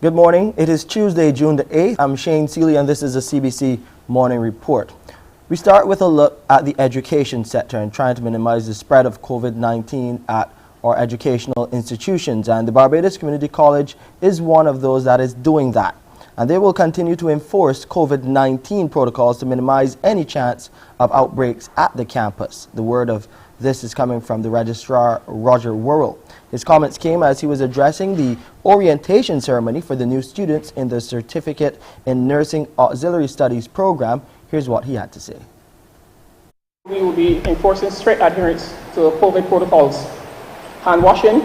Good morning. It is Tuesday, June the 8th. I'm Shane Seeley and this is a CBC Morning Report. We start with a look at the education sector and trying to minimize the spread of COVID-19 at our educational institutions. And the Barbados Community College is one of those that is doing that. And they will continue to enforce COVID-19 protocols to minimize any chance of outbreaks at the campus. The word of this is coming from the Registrar, Roger Worrell. His comments came as he was addressing the orientation ceremony for the new students in the Certificate in Nursing Auxiliary Studies program. Here's what he had to say. We will be enforcing strict adherence to COVID protocols. Hand washing,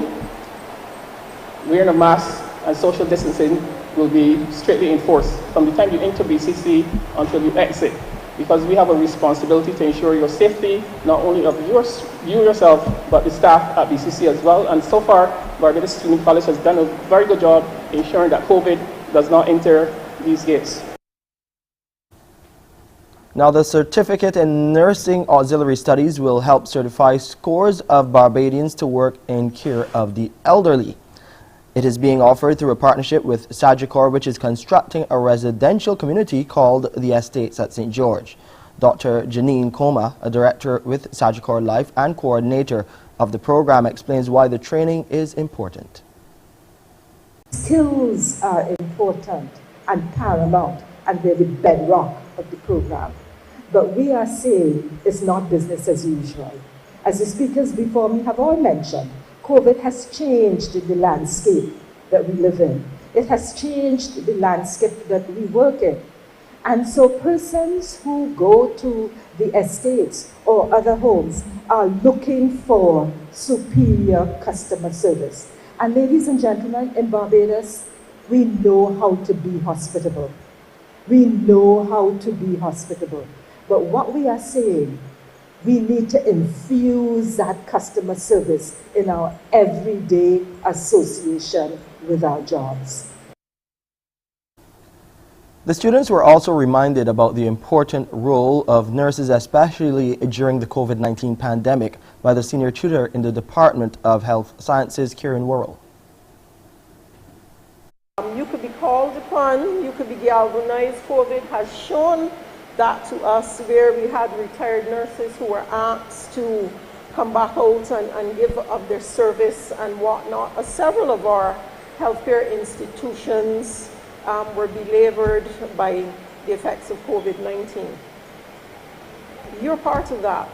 wearing a mask, and social distancing will be strictly enforced from the time you enter BCC until you exit, because we have a responsibility to ensure your safety, not only of you yourself, but the staff at BCC as well. And so far, Barbados Community College has done a very good job ensuring that COVID does not enter these gates. Now, the Certificate in Nursing Auxiliary Studies will help certify scores of Barbadians to work in care of the elderly. It is being offered through a partnership with Sagicor, which is constructing a residential community called the Estates at St. George. Dr. Janine Coma, a director with Sagicor Life and coordinator of the program, explains why the training is important. Skills are important and paramount, and they're the bedrock of the program. But we are saying it's not business as usual. As the speakers before me have all mentioned, COVID has changed the landscape that we live in. It has changed the landscape that we work in. And so persons who go to the estates or other homes are looking for superior customer service. And ladies and gentlemen, in Barbados, we know how to be hospitable. We know how to be hospitable. But what we are saying, we need to infuse that customer service in our everyday association with our jobs. The students were also reminded about the important role of nurses, especially during the COVID-19 pandemic, by the senior tutor in the Department of Health Sciences, Kieran Worrell. You could be called upon, you could be galvanized. COVID has shown that to us, where we had retired nurses who were asked to come back out and give of their service and whatnot. Several of our healthcare institutions were belabored by the effects of COVID-19. You're part of that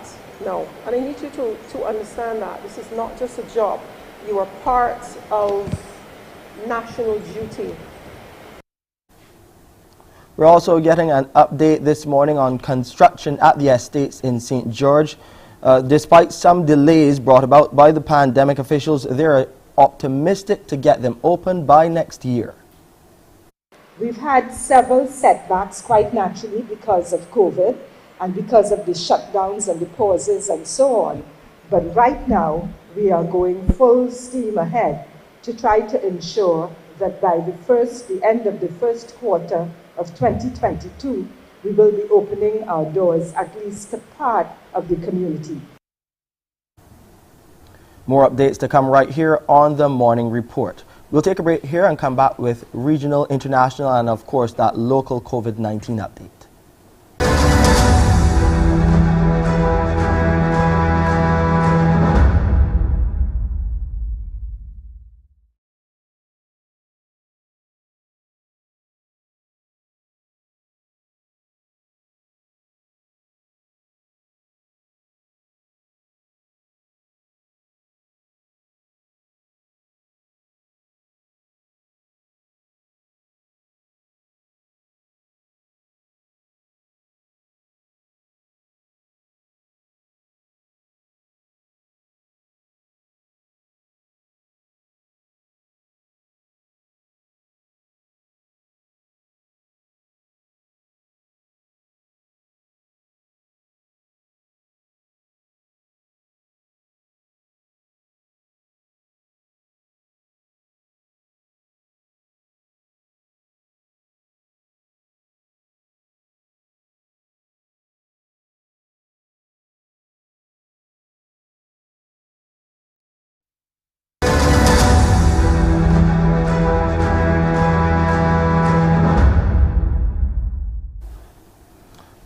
now, and I need you to understand that this is not just a job. You are part of national duty. We're also getting an update this morning on construction at the estates in St. George. Despite some delays brought about by the pandemic, officials they're optimistic to get them open by next year. We've had several setbacks, quite naturally, because of COVID and because of the shutdowns and the pauses and so on. But right now, we are going full steam ahead to try to ensure that by the end of the first quarter of 2022, we will be opening our doors, at least to part of the community. More updates to come right here on the Morning Report. We'll take a break here and come back with regional, international, and of course that local COVID-19 update.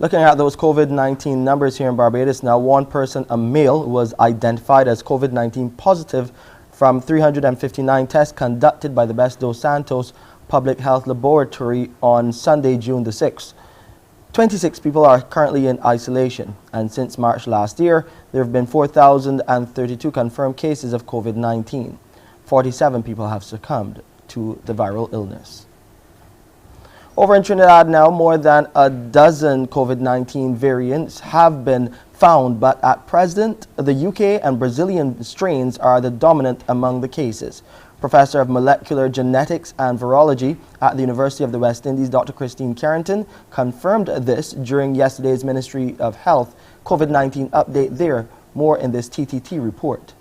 Looking at those COVID-19 numbers here in Barbados now, one person, a male, was identified as COVID-19 positive from 359 tests conducted by the Best Dos Santos Public Health Laboratory on Sunday, June the 6th. 26 people are currently in isolation, and since March last year, there have been 4,032 confirmed cases of COVID-19. 47 people have succumbed to the viral illness. Over in Trinidad now, more than a dozen COVID-19 variants have been found, but at present, the UK and Brazilian strains are the dominant among the cases. Professor of Molecular Genetics and Virology at the University of the West Indies, Dr. Christine Carrington, confirmed this during yesterday's Ministry of Health COVID-19 update there. More in this TTT report.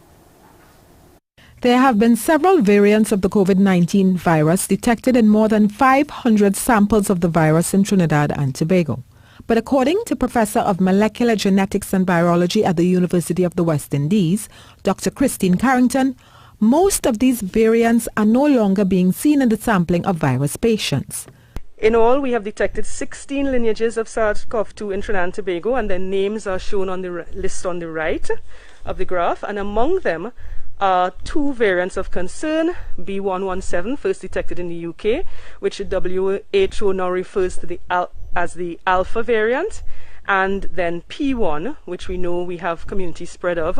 There have been several variants of the COVID-19 virus detected in more than 500 samples of the virus in Trinidad and Tobago. But according to Professor of Molecular Genetics and Virology at the University of the West Indies, Dr. Christine Carrington, most of these variants are no longer being seen in the sampling of virus patients. In all, we have detected 16 lineages of SARS-CoV-2 in Trinidad and Tobago, and their names are shown on the list on the right of the graph, and among them are two variants of concern, B117, first detected in the UK, which the WHO now refers to as the Alpha variant, and then P1, which we know we have community spread of,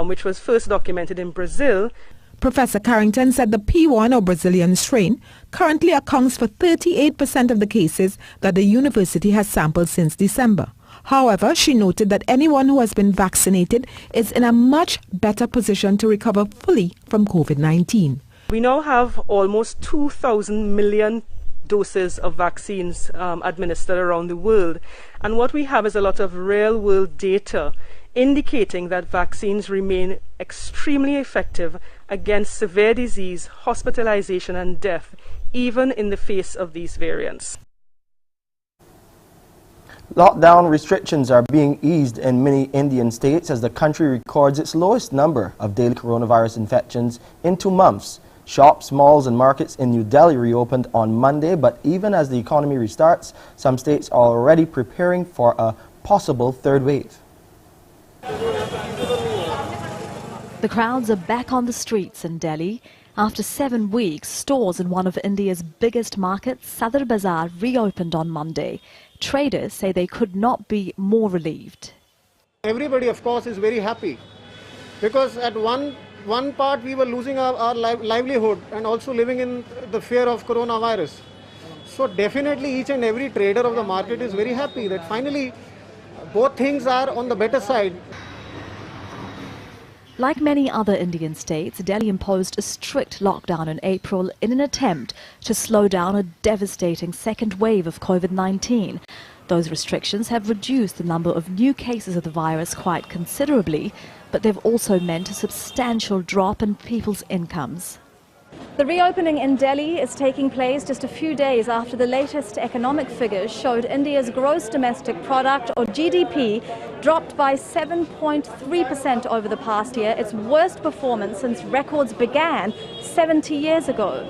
which was first documented in Brazil. Professor Carrington said the P1 or Brazilian strain currently accounts for 38% of the cases that the university has sampled since December. However, she noted that anyone who has been vaccinated is in a much better position to recover fully from COVID-19. We now have almost 2,000 million doses of vaccines administered around the world. And what we have is a lot of real-world data indicating that vaccines remain extremely effective against severe disease, hospitalization and death, even in the face of these variants. Lockdown restrictions are being eased in many Indian states as the country records its lowest number of daily coronavirus infections in 2 months. Shops, malls and markets in New Delhi reopened on Monday, but even as the economy restarts, some states are already preparing for a possible third wave. The crowds are back on the streets in Delhi. After 7 weeks, stores in one of India's biggest markets, Sadar Bazaar, reopened on Monday. Traders say they could not be more relieved. Everybody, of course, is very happy because at one part we were losing our livelihood and also living in the fear of coronavirus. So definitely each and every trader of the market is very happy that finally both things are on the better side. Like many other Indian states, Delhi imposed a strict lockdown in April in an attempt to slow down a devastating second wave of COVID-19. Those restrictions have reduced the number of new cases of the virus quite considerably, but they've also meant a substantial drop in people's incomes. The reopening in Delhi is taking place just a few days after the latest economic figures showed India's gross domestic product, or GDP, dropped by 7.3% over the past year, its worst performance since records began 70 years ago.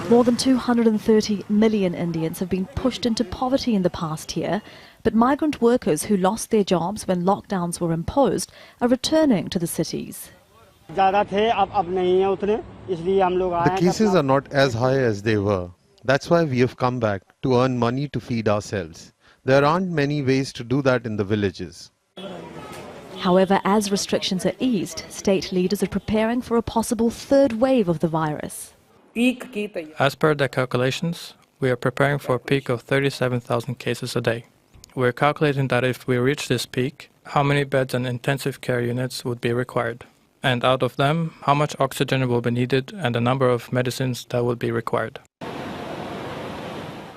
More than 230 million Indians have been pushed into poverty in the past year, but migrant workers who lost their jobs when lockdowns were imposed are returning to the cities. The cases are not as high as they were. That's why we have come back to earn money to feed ourselves. There aren't many ways to do that in the villages. However, as restrictions are eased, state leaders are preparing for a possible third wave of the virus. As per the calculations, we are preparing for a peak of 37,000 cases a day. We're calculating that if we reach this peak, how many beds and intensive care units would be required. And out of them, how much oxygen will be needed and the number of medicines that will be required.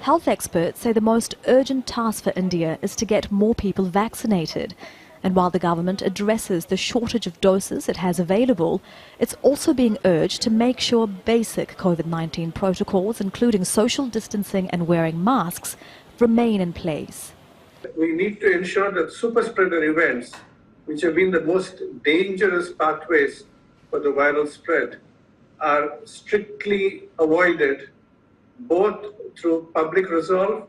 Health experts say the most urgent task for India is to get more people vaccinated. And while the government addresses the shortage of doses it has available, it's also being urged to make sure basic COVID-19 protocols, including social distancing and wearing masks, remain in place. We need to ensure that super spreader events, which have been the most dangerous pathways for the viral spread, are strictly avoided, both through public resolve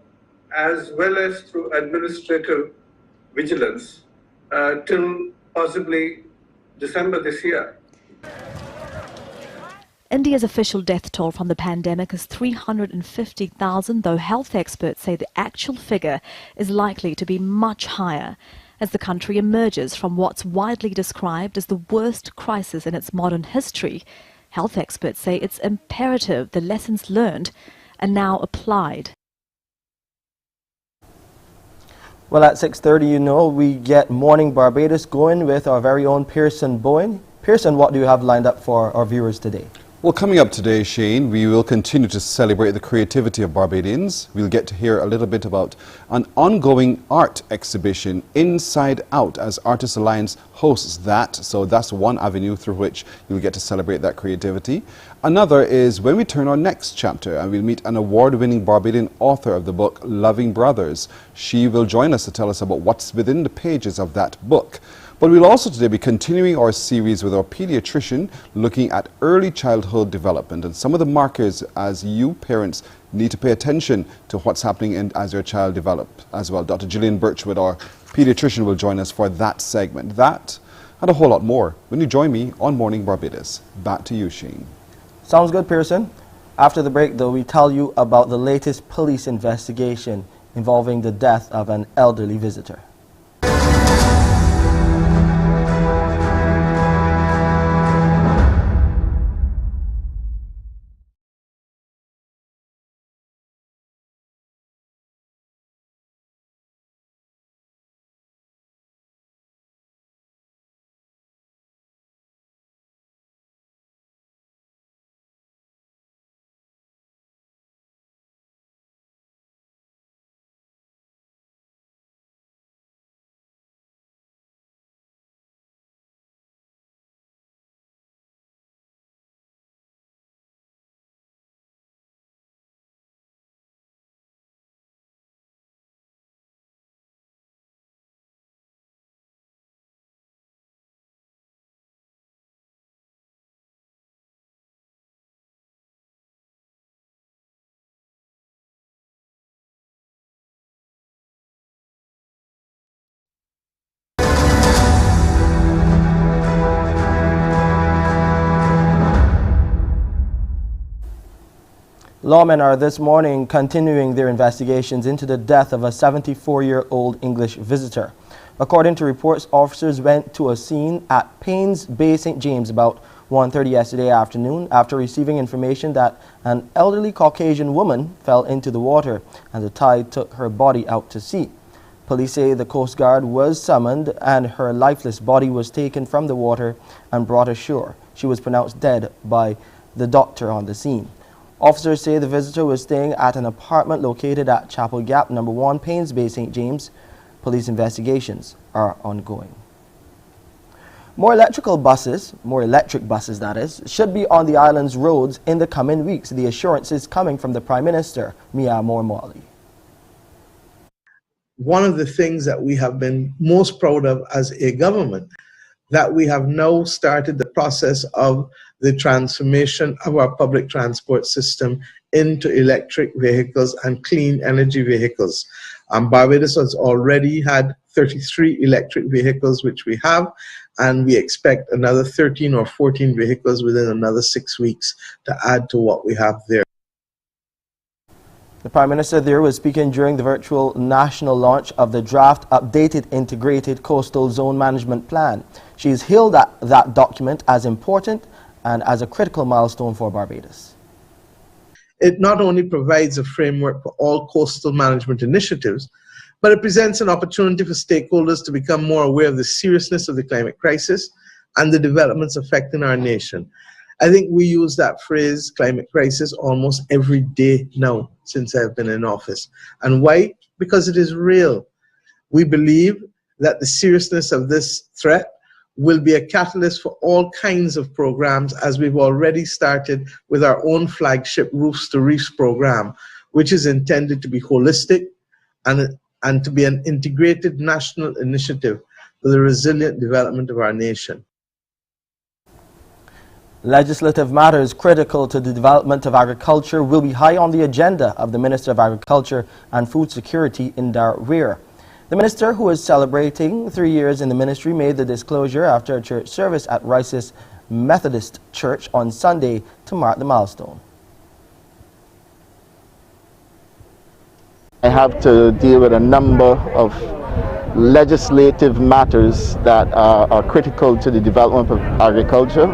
as well as through administrative vigilance till possibly December this year. India's official death toll from the pandemic is 350,000, though health experts say the actual figure is likely to be much higher as the country emerges from what's widely described as the worst crisis in its modern history. Health experts say it's imperative the lessons learned are now applied. Well, at 6:30, we get Morning Barbados going with our very own Pearson Bowen. Pearson, what do you have lined up for our viewers today? Well, coming up today, Shane, we will continue to celebrate the creativity of Barbadians. We'll get to hear a little bit about an ongoing art exhibition, Inside Out, as Artists Alliance hosts that. So that's one avenue through which you'll get to celebrate that creativity. Another is when we turn our next chapter and we'll meet an award-winning Barbadian author of the book Loving Brothers. She will join us to tell us about what's within the pages of that book. But we'll also today be continuing our series with our pediatrician looking at early childhood development and some of the markers as you parents need to pay attention to what's happening as your child develops as well. Dr. Gillian Birchwood, our pediatrician, will join us for that segment. That and a whole lot more when you join me on Morning Barbados. Back to you, Shane. Sounds good, Pearson. After the break, though, we tell you about the latest police investigation involving the death of an elderly visitor. Lawmen are this morning continuing their investigations into the death of a 74-year-old English visitor. According to reports, officers went to a scene at Paynes Bay, St. James about 1:30 yesterday afternoon after receiving information that an elderly Caucasian woman fell into the water and the tide took her body out to sea. Police say the Coast Guard was summoned and her lifeless body was taken from the water and brought ashore. She was pronounced dead by the doctor on the scene. Officers say the visitor was staying at an apartment located at Chapel Gap, number 1, Paynes Bay, St. James. Police investigations are ongoing. More electric buses that is, should be on the island's roads in the coming weeks. The assurance is coming from the Prime Minister, Mia Mormoli. One of the things that we have been most proud of as a government, that we have now started the process of the transformation of our public transport system into electric vehicles and clean energy vehicles. Barbados has already had 33 electric vehicles, which we have, and we expect another 13 or 14 vehicles within another 6 weeks to add to what we have there. The Prime Minister there was speaking during the virtual national launch of the draft updated integrated coastal zone management plan. She's hailed that document as important and as a critical milestone for Barbados. It not only provides a framework for all coastal management initiatives, but it presents an opportunity for stakeholders to become more aware of the seriousness of the climate crisis and the developments affecting our nation. I think we use that phrase, climate crisis, almost every day now since I've been in office. And why? Because it is real. We believe that the seriousness of this threat will be a catalyst for all kinds of programs, as we've already started with our own flagship Roofs to Reefs program, which is intended to be holistic and to be an integrated national initiative for the resilient development of our nation. Legislative matters critical to the development of agriculture will be high on the agenda of the Minister of Agriculture and Food Security, Indar Weir. The minister, who is celebrating 3 years in the ministry, made the disclosure after a church service at Rice's Methodist Church on Sunday to mark the milestone. I have to deal with a number of legislative matters that are critical to the development of agriculture,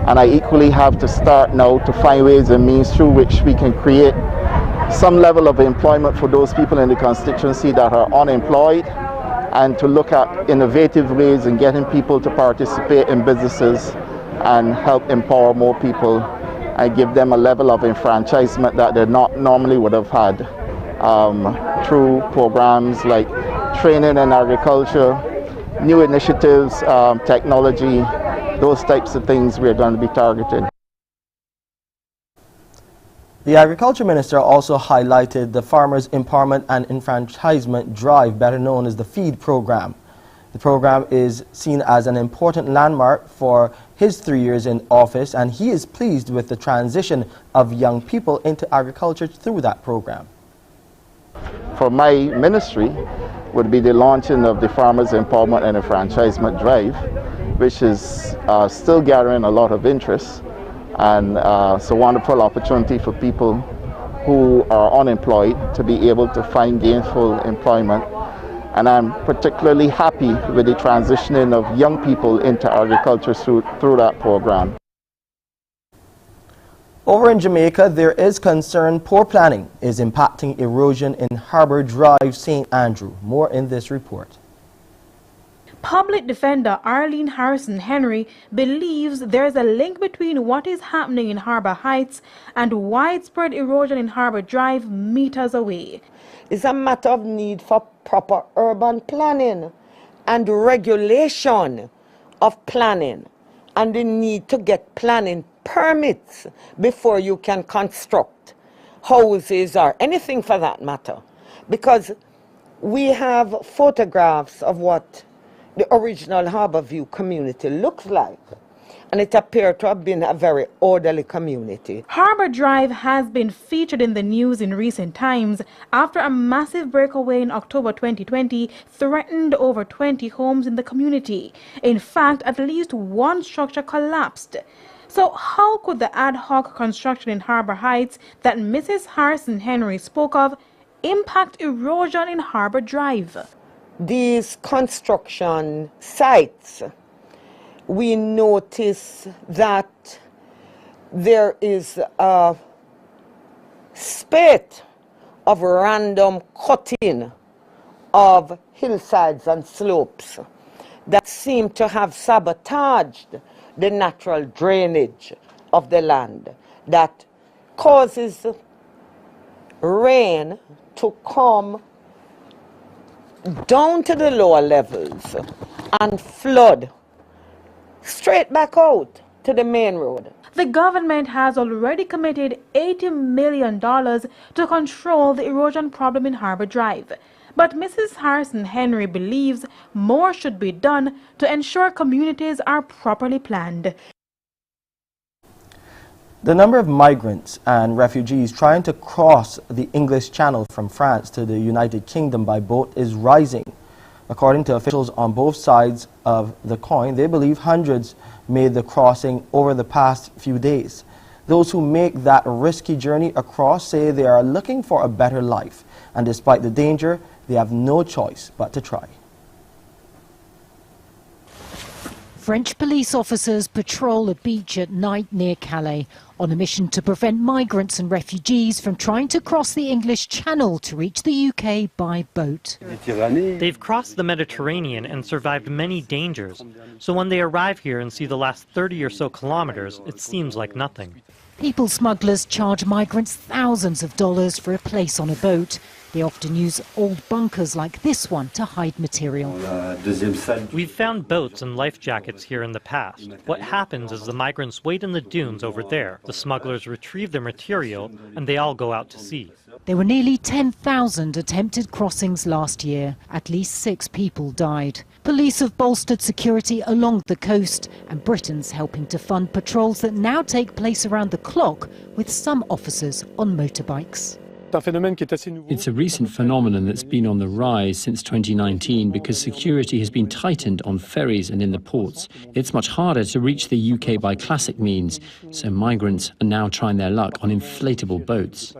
and I equally have to start now to find ways and means through which we can create some level of employment for those people in the constituency that are unemployed, and to look at innovative ways in getting people to participate in businesses and help empower more people and give them a level of enfranchisement that they not normally would have had through programs like training in agriculture, new initiatives, technology, those types of things we're going to be targeting. The Agriculture Minister also highlighted the Farmers Empowerment and Enfranchisement Drive, better known as the FEED program. The program is seen as an important landmark for his 3 years in office, and he is pleased with the transition of young people into agriculture through that program. For my ministry would be the launching of the Farmers Empowerment and Enfranchisement Drive, which is still gathering a lot of interest, and it's a wonderful opportunity for people who are unemployed to be able to find gainful employment. And I'm particularly happy with the transitioning of young people into agriculture through that program. Over in Jamaica, there is concern poor planning is impacting erosion in Harbour Drive, St. Andrew. More in this report. Public Defender Arlene Harrison Henry believes there is a link between what is happening in Harbour Heights and widespread erosion in Harbour Drive meters away. It's a matter of need for proper urban planning and regulation of planning, and the need to get planning permits before you can construct houses or anything for that matter. Because we have photographs of what the original Harbourview community looks like, and it appeared to have been a very orderly community. Harbour Drive has been featured in the news in recent times after a massive breakaway in October 2020 threatened over 20 homes in the community. In fact, at least one structure collapsed. So how could the ad hoc construction in Harbour Heights that Mrs. Harrison Henry spoke of impact erosion in Harbour Drive? These construction sites, we notice that there is a spate of random cutting of hillsides and slopes that seem to have sabotaged the natural drainage of the land, that causes rain to come down to the lower levels and flood straight back out to the main road. The government has already committed $80 million to control the erosion problem in Harbour Drive. But Mrs. Harrison Henry believes more should be done to ensure communities are properly planned. The number of migrants and refugees trying to cross the English Channel from France to the United Kingdom by boat is rising. According to officials on both sides of the coin, they believe hundreds made the crossing over the past few days. Those who make that risky journey across say they are looking for a better life, and despite the danger, they have no choice but to try. French police officers patrol a beach at night near Calais on a mission to prevent migrants and refugees from trying to cross the English Channel to reach the UK by boat. They've crossed the Mediterranean and survived many dangers, so when they arrive here and see the last 30 or so kilometers, it seems like nothing. People smugglers charge migrants thousands of dollars for a place on a boat. They often use old bunkers like this one to hide material. We've found boats and life jackets here in the past. What happens is the migrants wait in the dunes over there. The smugglers retrieve their material and they all go out to sea. There were nearly 10,000 attempted crossings last year. At least 6 people died. Police have bolstered security along the coast, and Britain's helping to fund patrols that now take place around the clock, with some officers on motorbikes. It's a recent phenomenon that's been on the rise since 2019 because security has been tightened on ferries and in the ports. It's much harder to reach the UK by classic means, so migrants are now trying their luck on inflatable boats.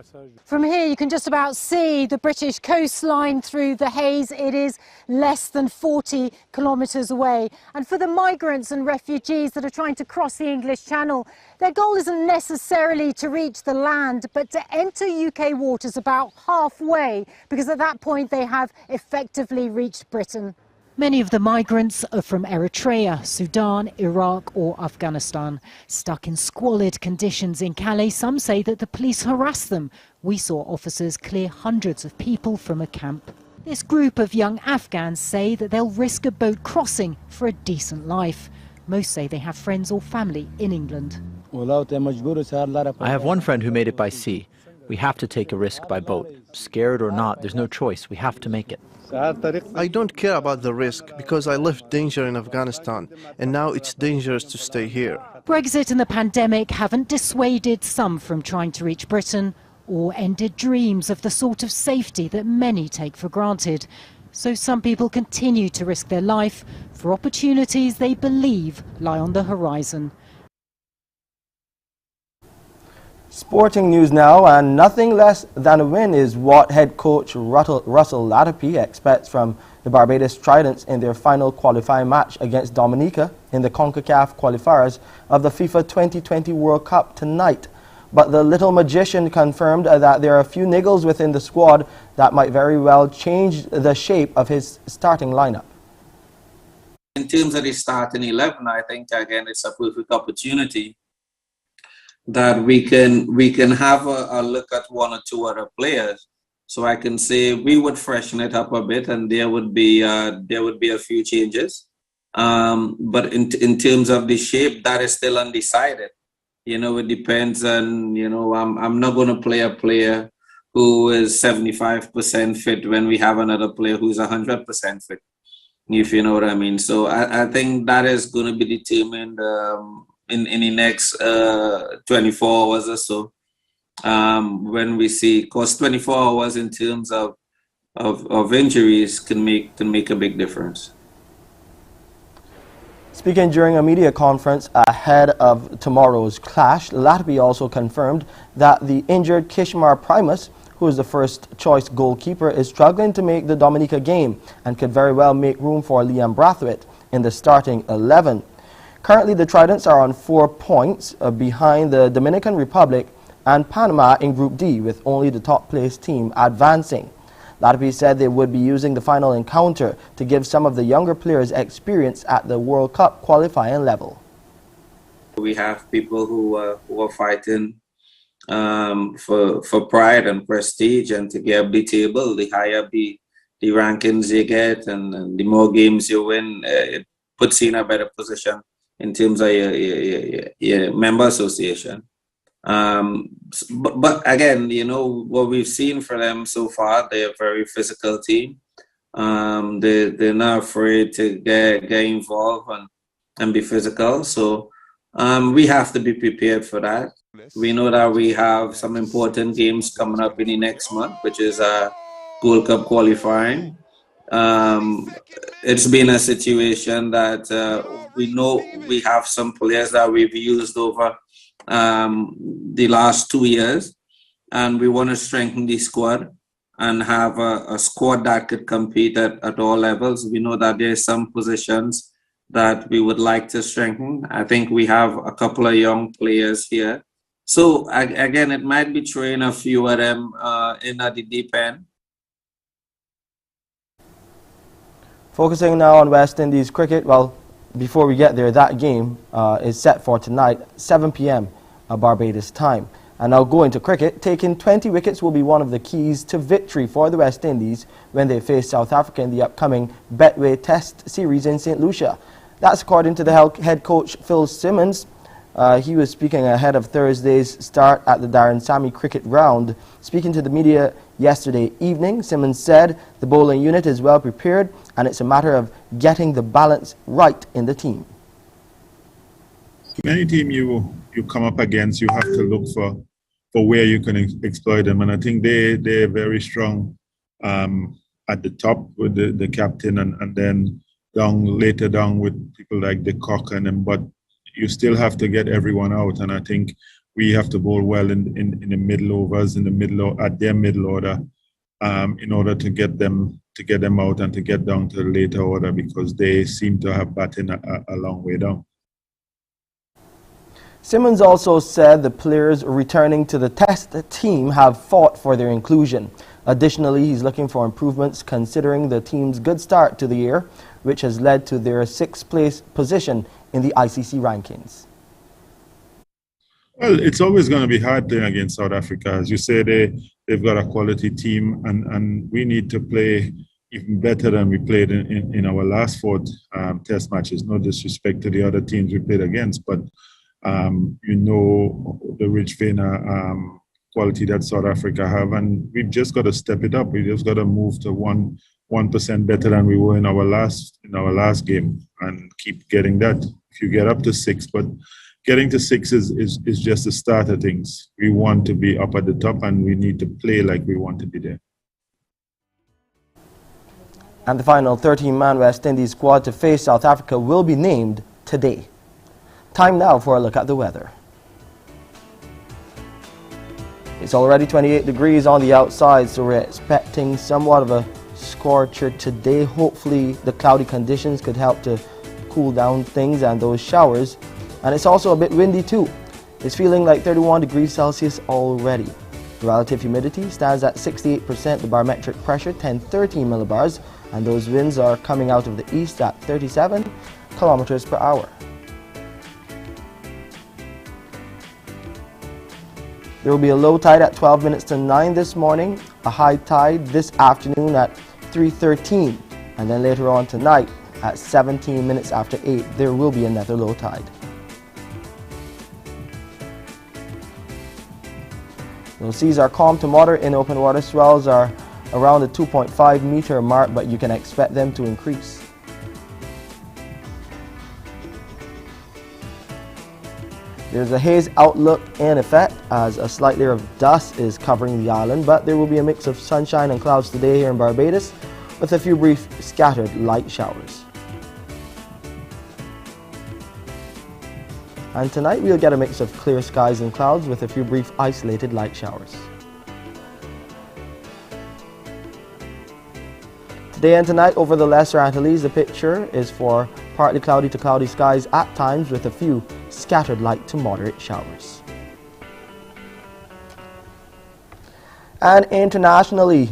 From here you can just about see the British coastline through the haze. It is less than 40 kilometres away. And for the migrants and refugees that are trying to cross the English Channel, their goal isn't necessarily to reach the land, but to enter UK waters about halfway, because at that point they have effectively reached Britain. Many of the migrants are from Eritrea, Sudan, Iraq or Afghanistan. Stuck in squalid conditions in Calais, some say that the police harass them. We saw officers clear hundreds of people from a camp. This group of young Afghans say that they'll risk a boat crossing for a decent life. Most say they have friends or family in England. I have one friend who made it by sea. We have to take a risk by boat. Scared or not, there's no choice. We have to make it. I don't care about the risk because I left danger in Afghanistan and now it's dangerous to stay here. Brexit and the pandemic haven't dissuaded some from trying to reach Britain or ended dreams of the sort of safety that many take for granted. So some people continue to risk their life for opportunities they believe lie on the horizon. Sporting news now, and nothing less than a win is what head coach Russell Latapy expects from the Barbados Tridents in their final qualifying match against Dominica in the CONCACAF qualifiers of the FIFA 2020 World Cup tonight. But the little magician confirmed that there are a few niggles within the squad that might very well change the shape of his starting lineup. In terms of the starting 11, I think again it's a perfect opportunity that we can have a look at one or two other players. So I can say we would freshen it up a bit, and there would be a few changes. But in terms of the shape, that is still undecided. You know, it depends on, you know, I'm not going to play a player who is 75% fit when we have another player who's 100% fit, if you know what I mean. So I think that is going to be determined in the next 24 hours or so, when we see, because 24 hours in terms of injuries can make a big difference. Speaking during a media conference ahead of tomorrow's clash, Latapy also confirmed that the injured Kishmar Primus, who is the first choice goalkeeper, is struggling to make the Dominica game and could very well make room for Liam Brathwaite in the starting 11. Currently, the Tridents are on 4 points behind the Dominican Republic and Panama in Group D, with only the top-placed team advancing. Latapy said they would be using the final encounter to give some of the younger players experience at the World Cup qualifying level. We have people who are fighting for pride and prestige, and to get up the table, the higher the rankings you get and the more games you win, it puts you in a better position in terms of your member association. But again, you know, what we've seen for them so far, they're a very physical team. They're not afraid to get involved and be physical. So we have to be prepared for that. We know that we have some important games coming up in the next month, which is Gold Cup qualifying. It's been a situation that we know we have some players that we've used over the last 2 years, and we want to strengthen the squad and have a squad that could compete at all levels. We know that there's some positions that we would like to strengthen. I think we have a couple of young players here. So again, it might be throwing a few of them in at the deep end. Focusing now on West Indies cricket, well, before we get there, that game is set for tonight, 7 p.m. Barbados time. And now going to cricket, taking 20 wickets will be one of the keys to victory for the West Indies when they face South Africa in the upcoming Betway Test Series in St. Lucia. That's according to the head coach Phil Simmons. He was speaking ahead of Thursday's start at the Darren Sammy cricket round. Speaking to the media yesterday evening, Simmons said the bowling unit is well prepared and it's a matter of getting the balance right in the team. Any team you come up against, you have to look for where you can exploit them, and I think they're very strong at the top with the captain, and then later down with people like the Cock and them, but you still have to get everyone out, and I think we have to bowl well in the middle overs, at their middle order, in order to get them out and to get down to the later order, because they seem to have batting a long way down. Simmons also said the players returning to the test team have fought for their inclusion. Additionally, he's looking for improvements considering the team's good start to the year, which has led to their 6th place position in the ICC rankings. Well, it's always going to be hard playing against South Africa. As you say, they've got a quality team, and we need to play even better than we played in our last 4 test matches. No disrespect to the other teams we played against, but you know the rich vein quality that South Africa have, and we've just got to step it up. We just got to move to 1% better than we were in our last game, and keep getting that. If you get up to 6, but getting to 6 is just the start of things. We want to be up at the top, and we need to play like we want to be there. And the final 13-man West Indies squad to face South Africa will be named today. Time now for a look at the weather. It's already 28 degrees on the outside, so we're expecting somewhat of a scorcher today. Hopefully the cloudy conditions could help to cool down things and those showers. And it's also a bit windy too. It's feeling like 31 degrees Celsius already. The relative humidity stands at 68%, the barometric pressure 1013 millibars, and those winds are coming out of the east at 37 kilometers per hour. There will be a low tide at 12 minutes to 9 this morning, a high tide this afternoon at 3:13, and then later on tonight at 17 minutes after 8 there will be another low tide. Those seas are calm to moderate in open water. Swells are around the 2.5 meter mark, but you can expect them to increase. There's a haze outlook in effect as a slight layer of dust is covering the island, but there will be a mix of sunshine and clouds today here in Barbados with a few brief scattered light showers. And tonight we'll get a mix of clear skies and clouds with a few brief isolated light showers. Today and tonight over the Lesser Antilles, the picture is for partly cloudy to cloudy skies at times with a few scattered light to moderate showers. And internationally,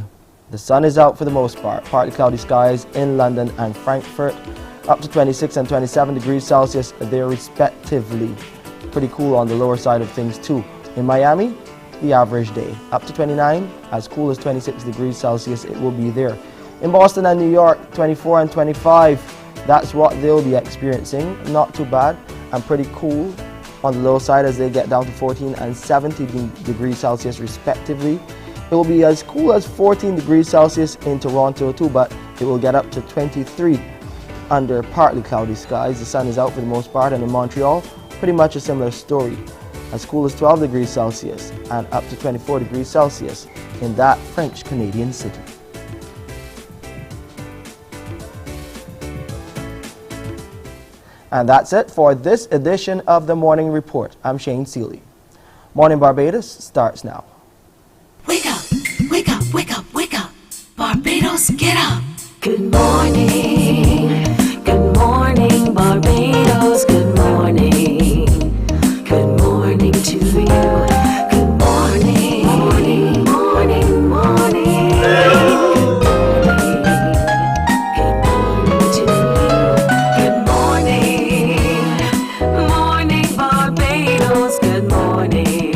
the sun is out for the most part. Partly cloudy skies in London and Frankfurt, up to 26 and 27 degrees Celsius there respectively. Pretty cool on the lower side of things too. In Miami, the average day, up to 29, as cool as 26 degrees Celsius it will be there. In Boston and New York, 24 and 25, that's what they'll be experiencing. Not too bad and pretty cool on the low side as they get down to 14 and 17 degrees Celsius respectively. It will be as cool as 14 degrees Celsius in Toronto too, but it will get up to 23 under partly cloudy skies. The sun is out for the most part, and in Montreal, pretty much a similar story. As cool as 12 degrees Celsius and up to 24 degrees Celsius in that French-Canadian city. And that's it for this edition of the Morning Report. I'm Shane Seeley. Morning Barbados starts now. Wake up, wake up, wake up, wake up. Barbados, get up. Good morning. Good morning, Barbados. Good morning. Good morning to you. Good morning. Morning, morning, morning. Good morning to you. Good morning. Morning, Barbados. Good morning.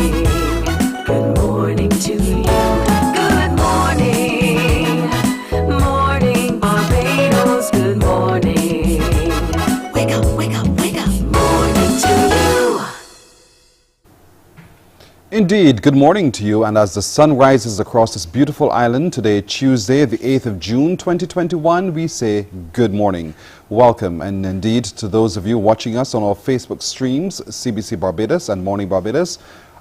Indeed, good morning to you. And as the sun rises across this beautiful island today, Tuesday, the 8th of June, 2021, we say good morning. Welcome, and indeed to those of you watching us on our Facebook streams, CBC Barbados and Morning Barbados.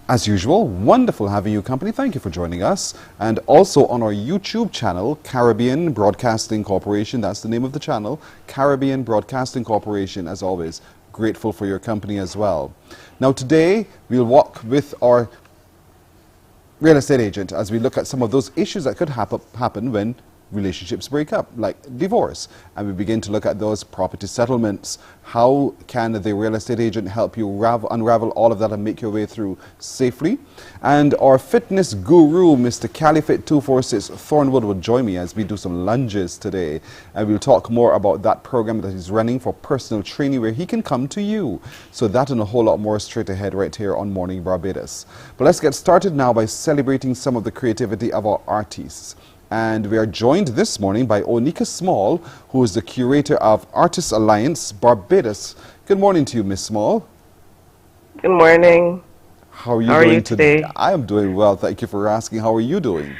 As usual, wonderful having you company. Thank you for joining us. And also on our YouTube channel, Caribbean Broadcasting Corporation. That's the name of the channel, Caribbean Broadcasting Corporation, as always. Grateful for your company as well. Now today, we'll walk with our real estate agent as we look at some of those issues that could happen when relationships break up, like divorce. And we begin to look at those property settlements. How can the real estate agent help you unravel all of that and make your way through safely? And our fitness guru, Mr. Califit246 Thornwood, will join me as we do some lunges today. And we'll talk more about that program that he's running for personal training where he can come to you. So that and a whole lot more straight ahead right here on Morning Barbados. But let's get started now by celebrating some of the creativity of our artists. And we are joined this morning by Onika Small, who is the curator of Artists Alliance Barbados. Good morning to you, Miss Small. Good morning. How are you doing today? I am doing well. Thank you for asking. How are you doing?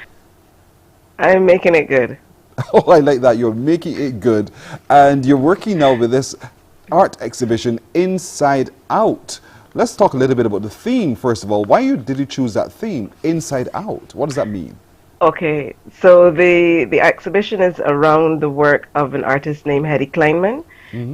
I'm making it good. Oh, I like that. You're making it good. And you're working now with this art exhibition, Inside Out. Let's talk a little bit about the theme, first of all. Why did you choose that theme, Inside Out? What does that mean? Okay, so the exhibition is around the work of an artist named Hedy Kleinman.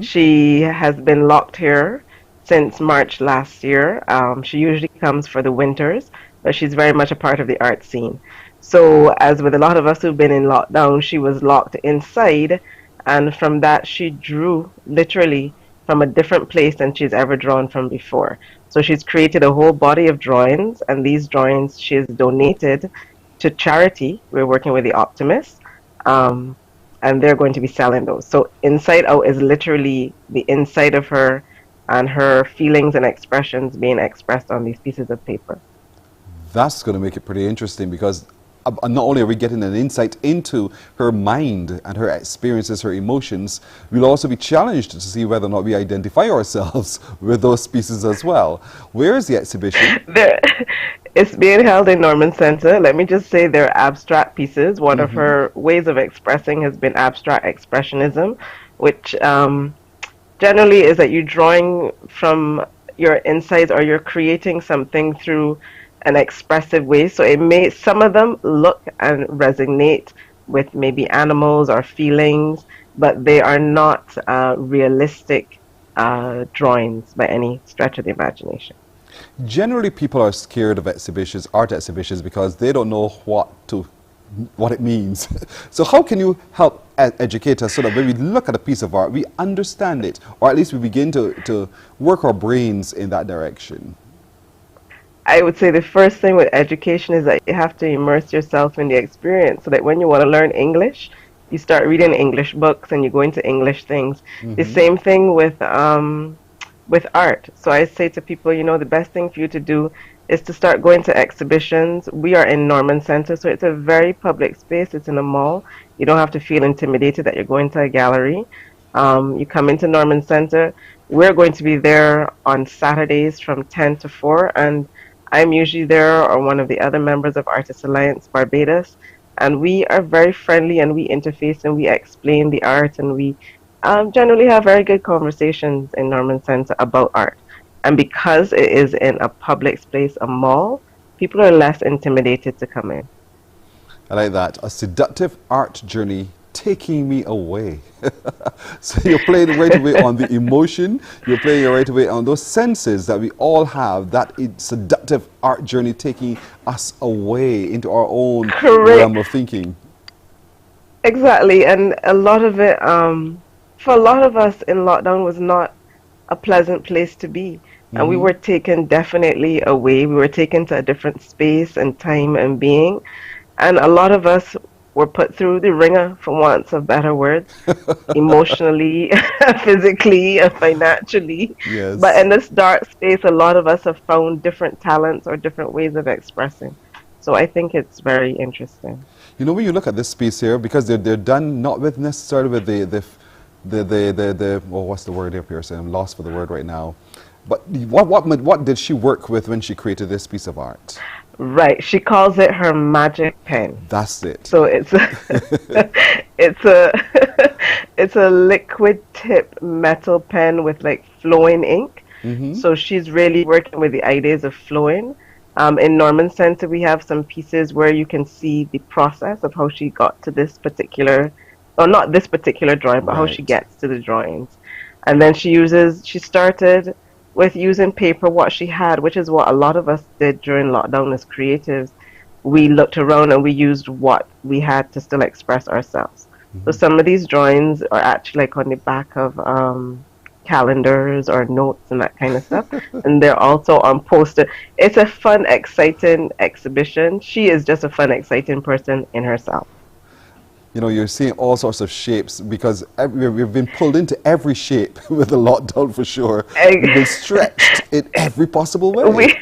She has been locked here since March last year. She usually comes for the winters, but she's very much a part of the art scene. So as with a lot of us who've been in lockdown, she was locked inside, and from that she drew literally from a different place than she's ever drawn from before. So she's created a whole body of drawings, and these drawings she has donated to charity. We're working with the Optimists, and they're going to be selling those. So Inside Out is literally the inside of her and her feelings and expressions being expressed on these pieces of paper. That's going to make it pretty interesting because not only are we getting an insight into her mind and her experiences, her emotions, we'll also be challenged to see whether or not we identify ourselves with those pieces as well. Where is the exhibition? It's being held in Norman Center. Let me just say they're abstract pieces. One of her ways of expressing has been abstract expressionism, which generally is that you're drawing from your insides or you're creating something through an expressive way. So it may, some of them look and resonate with maybe animals or feelings, but they are not realistic drawings by any stretch of the imagination. Generally, people are scared of exhibitions, art exhibitions, because they don't know what it means. So how can you help educate us so that when we look at a piece of art, we understand it, or at least we begin to work our brains in that direction? I would say the first thing with education is that you have to immerse yourself in the experience so that when you want to learn English, you start reading English books and you go into English things. The same thing with art. So I say to people, you know, the best thing for you to do is to start going to exhibitions. We are in Norman Center, so it's a very public space. It's in a mall. You don't have to feel intimidated that you're going to a gallery. You come into Norman Center. We're going to be there on Saturdays from 10 to 4, and I'm usually there, or one of the other members of Artists Alliance Barbados, and we are very friendly and we interface and we explain the art, and we generally have very good conversations in Norman Center about art. And because it is in a public space, a mall, people are less intimidated to come in. I like that. A seductive art journey taking me away. So you're playing right away on the emotion, you're playing right away on those senses that we all have, that seductive art journey taking us away into our own realm of thinking. Exactly, and a lot of it, for a lot of us in lockdown, was not a pleasant place to be. And we were taken definitely away. We were taken to a different space and time and being. And a lot of us were put through the ringer, for want of better words, emotionally, physically, and financially. Yes. But in this dark space, a lot of us have found different talents or different ways of expressing. So I think it's very interesting. You know, when you look at this piece here, because they're done not with necessarily with well, what's the word here, Pearson? I'm lost for the word right now. But what did she work with when she created this piece of art? Right. She calls it her magic pen. That's it. So it's it's a it's a liquid tip metal pen with like flowing ink. So she's really working with the ideas of flowing. In Norman Center, we have some pieces where you can see the process of how she got to this particular, or not this particular drawing, but how she gets to the drawings. And then she started with using paper, what she had, which is what a lot of us did during lockdown as creatives. We looked around and we used what we had to still express ourselves. So some of these drawings are actually like on the back of calendars or notes and that kind of stuff. And they're also on poster. It's a fun, exciting exhibition. She is just a fun, exciting person in herself. You know, you're seeing all sorts of shapes because we've been pulled into every shape with the lockdown for sure. We've been stretched in every possible way.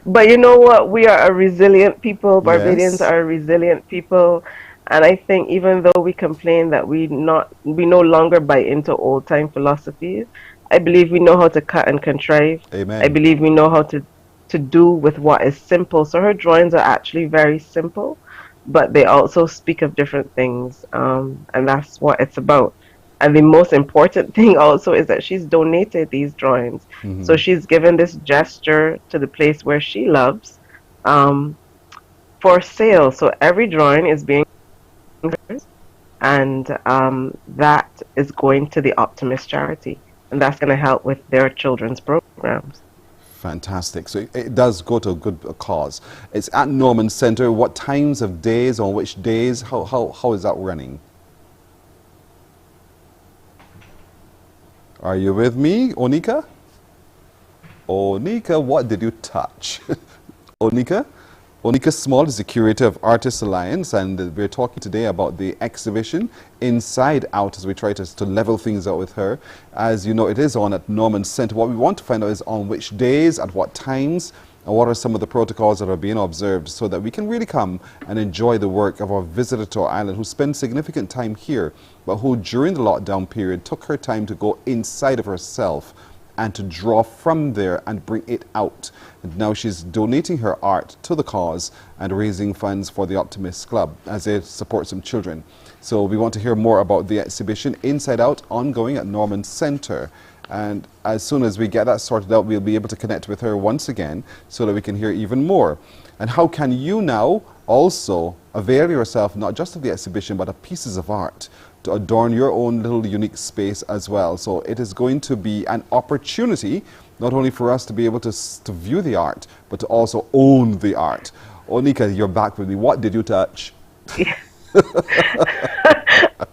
But you know what? We are a resilient people. Barbadians are a resilient people. And I think even though we complain that we no longer buy into old time philosophies, I believe we know how to cut and contrive. Amen. I believe we know how to do with what is simple. So her drawings are actually very simple, but they also speak of different things. And that's what it's about. And the most important thing also is that she's donated these drawings. So she's given this gesture to the place where she loves for sale. So every drawing is being, and that is going to the Optimist charity, and that's going to help with their children's programs. Fantastic. So it does go to a good cause. It's at Norman Center. What times of days, on which days? How is that running? Are you with me, Onika? Onika, what did you touch? Onika? Onika Small is the curator of Artists Alliance, and we're talking today about the exhibition Inside Out as we try to level things out with her. As you know, it is on at Norman Center. What we want to find out is on which days, at what times, and what are some of the protocols that are being observed so that we can really come and enjoy the work of our visitor to our island who spent significant time here, but who during the lockdown period took her time to go inside of herself and to draw from there and bring it out. And now she's donating her art to the cause and raising funds for the Optimist Club as they support some children. So we want to hear more about the exhibition Inside Out, ongoing at Norman Center. And as soon as we get that sorted out, we'll be able to connect with her once again so that we can hear even more. And how can you now also avail yourself not just of the exhibition but of pieces of art to adorn your own little unique space as well. So it is going to be an opportunity not only for us to be able to view the art, but to also own the art. Onika, you're back with me. What did you touch?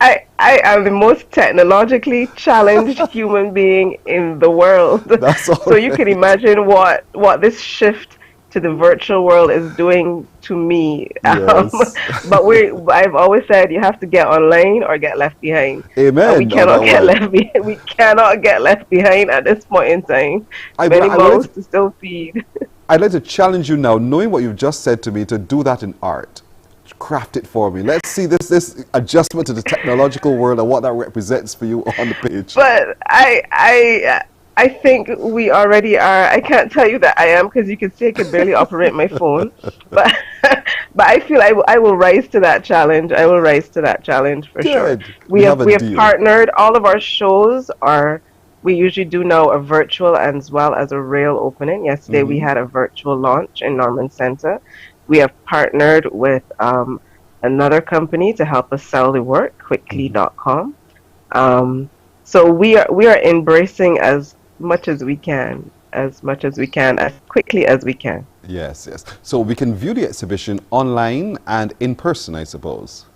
I am the most technologically challenged human being in the world. So you can imagine what this shift to the virtual world is doing to me. Yes. But I've always said you have to get online or get left behind. Amen. And we cannot get left behind. We cannot get left behind at this point in time. Many mouths to still feed. I'd like to challenge you now, knowing what you've just said to me, to do that in art. Craft it for me. Let's see this adjustment to the technological world and what that represents for you on the page. But I think we already are. I can't tell you that I am because you can see I can barely operate my phone. But I feel I will rise to that challenge. I will rise to that challenge for sure. We have partnered. All of our shows are. We usually do now a virtual as well as a real opening. Yesterday we had a virtual launch in Norman Center. We have partnered with another company to help us sell the work, quickly.com. So we are embracing as much as we can, as quickly as we can. Yes, yes. So we can view the exhibition online and in person, I suppose.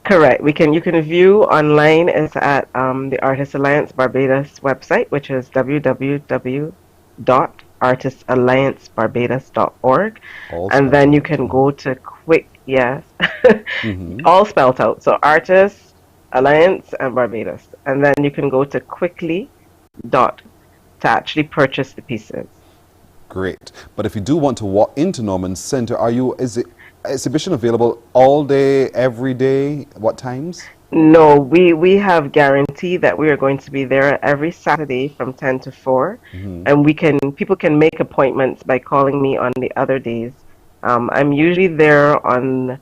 Correct. You can view online. It's at the Artists Alliance Barbados website, which is www.artistalliancebarbados.org. And then you can go to all spelled out. So Artists Alliance and Barbados. And then you can go to quickly to actually purchase the pieces. Great. But if you do want to walk into Norman Center, is the exhibition available all day, every day? What times? No, we have guarantee that we are going to be there every Saturday from 10 to 4, Mhm. and people can make appointments by calling me on the other days. I'm usually there on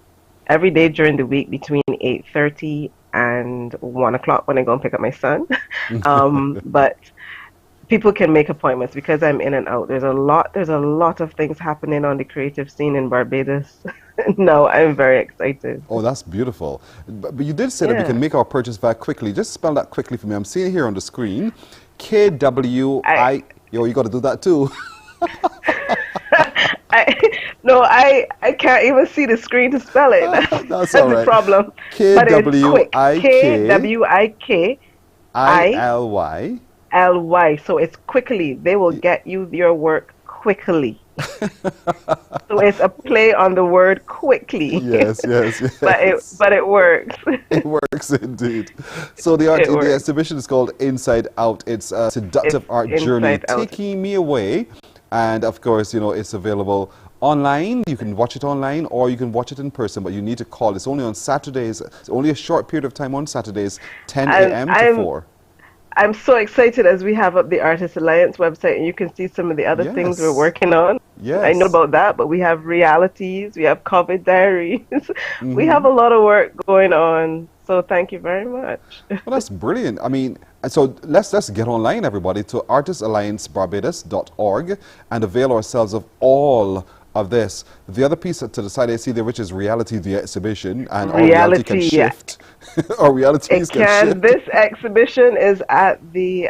every day during the week between 8:30 and 1 o'clock when I go and pick up my son. But people can make appointments because I'm in and out. There's a lot of things happening on the creative scene in Barbados. No, I'm very excited. Oh, that's beautiful. But you did say that we can Yeah. make our purchase very quickly. Just spell that quickly for me. I'm seeing it here on the screen. KWI. Yo, you got to do that too. I no, I can't even see the screen to spell it. That's That's all the right. problem. But it's quick. KWIKILY. KWIKILY. So it's quickly. They will get you your work quickly. So it's a play on the word quickly. Yes, yes, yes. But it works. It works indeed. So the art It in the works. exhibition is called Inside Out. It's a seductive art journey Inside Out. taking me away. And of course, you know, it's available online. You can watch it online or you can watch it in person, but you need to call. It's only on Saturdays. It's only a short period of time on Saturdays, 10 a.m. to 4. I'm so excited as we have up the Artist Alliance website and you can see some of the other things we're Yes. working on. Yes. I know about that, but we have realities, we have COVID diaries. We Mhm. have a lot of work going on. So thank you very much. Well, that's brilliant. I mean, so let's get online, everybody, to artistalliancebarbados.org and avail ourselves of all of this. The other piece to the side I see there, which is reality, the exhibition, and all reality can Reality, yeah. shift. Or realities It can can. shift. This exhibition is at the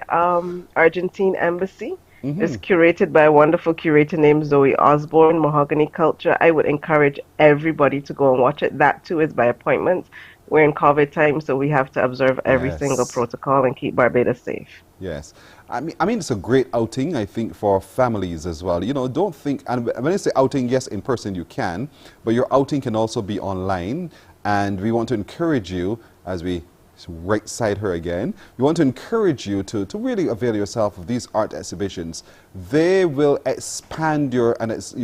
Argentine Embassy. It's curated by a wonderful curator named Zoe Osborne, Mahogany Culture. I would encourage everybody to go and watch it. That too is by appointment. We're in COVID time, so we have to observe every single Yes. protocol and keep Barbados safe. Yes. I mean, it's a great outing, I think, for families as well. You know, don't think, and when I say outing, yes, in person you can, but your outing can also be online. And we want to encourage you, as we right side her again, we want to encourage you to really avail yourself of these art exhibitions. They will expand your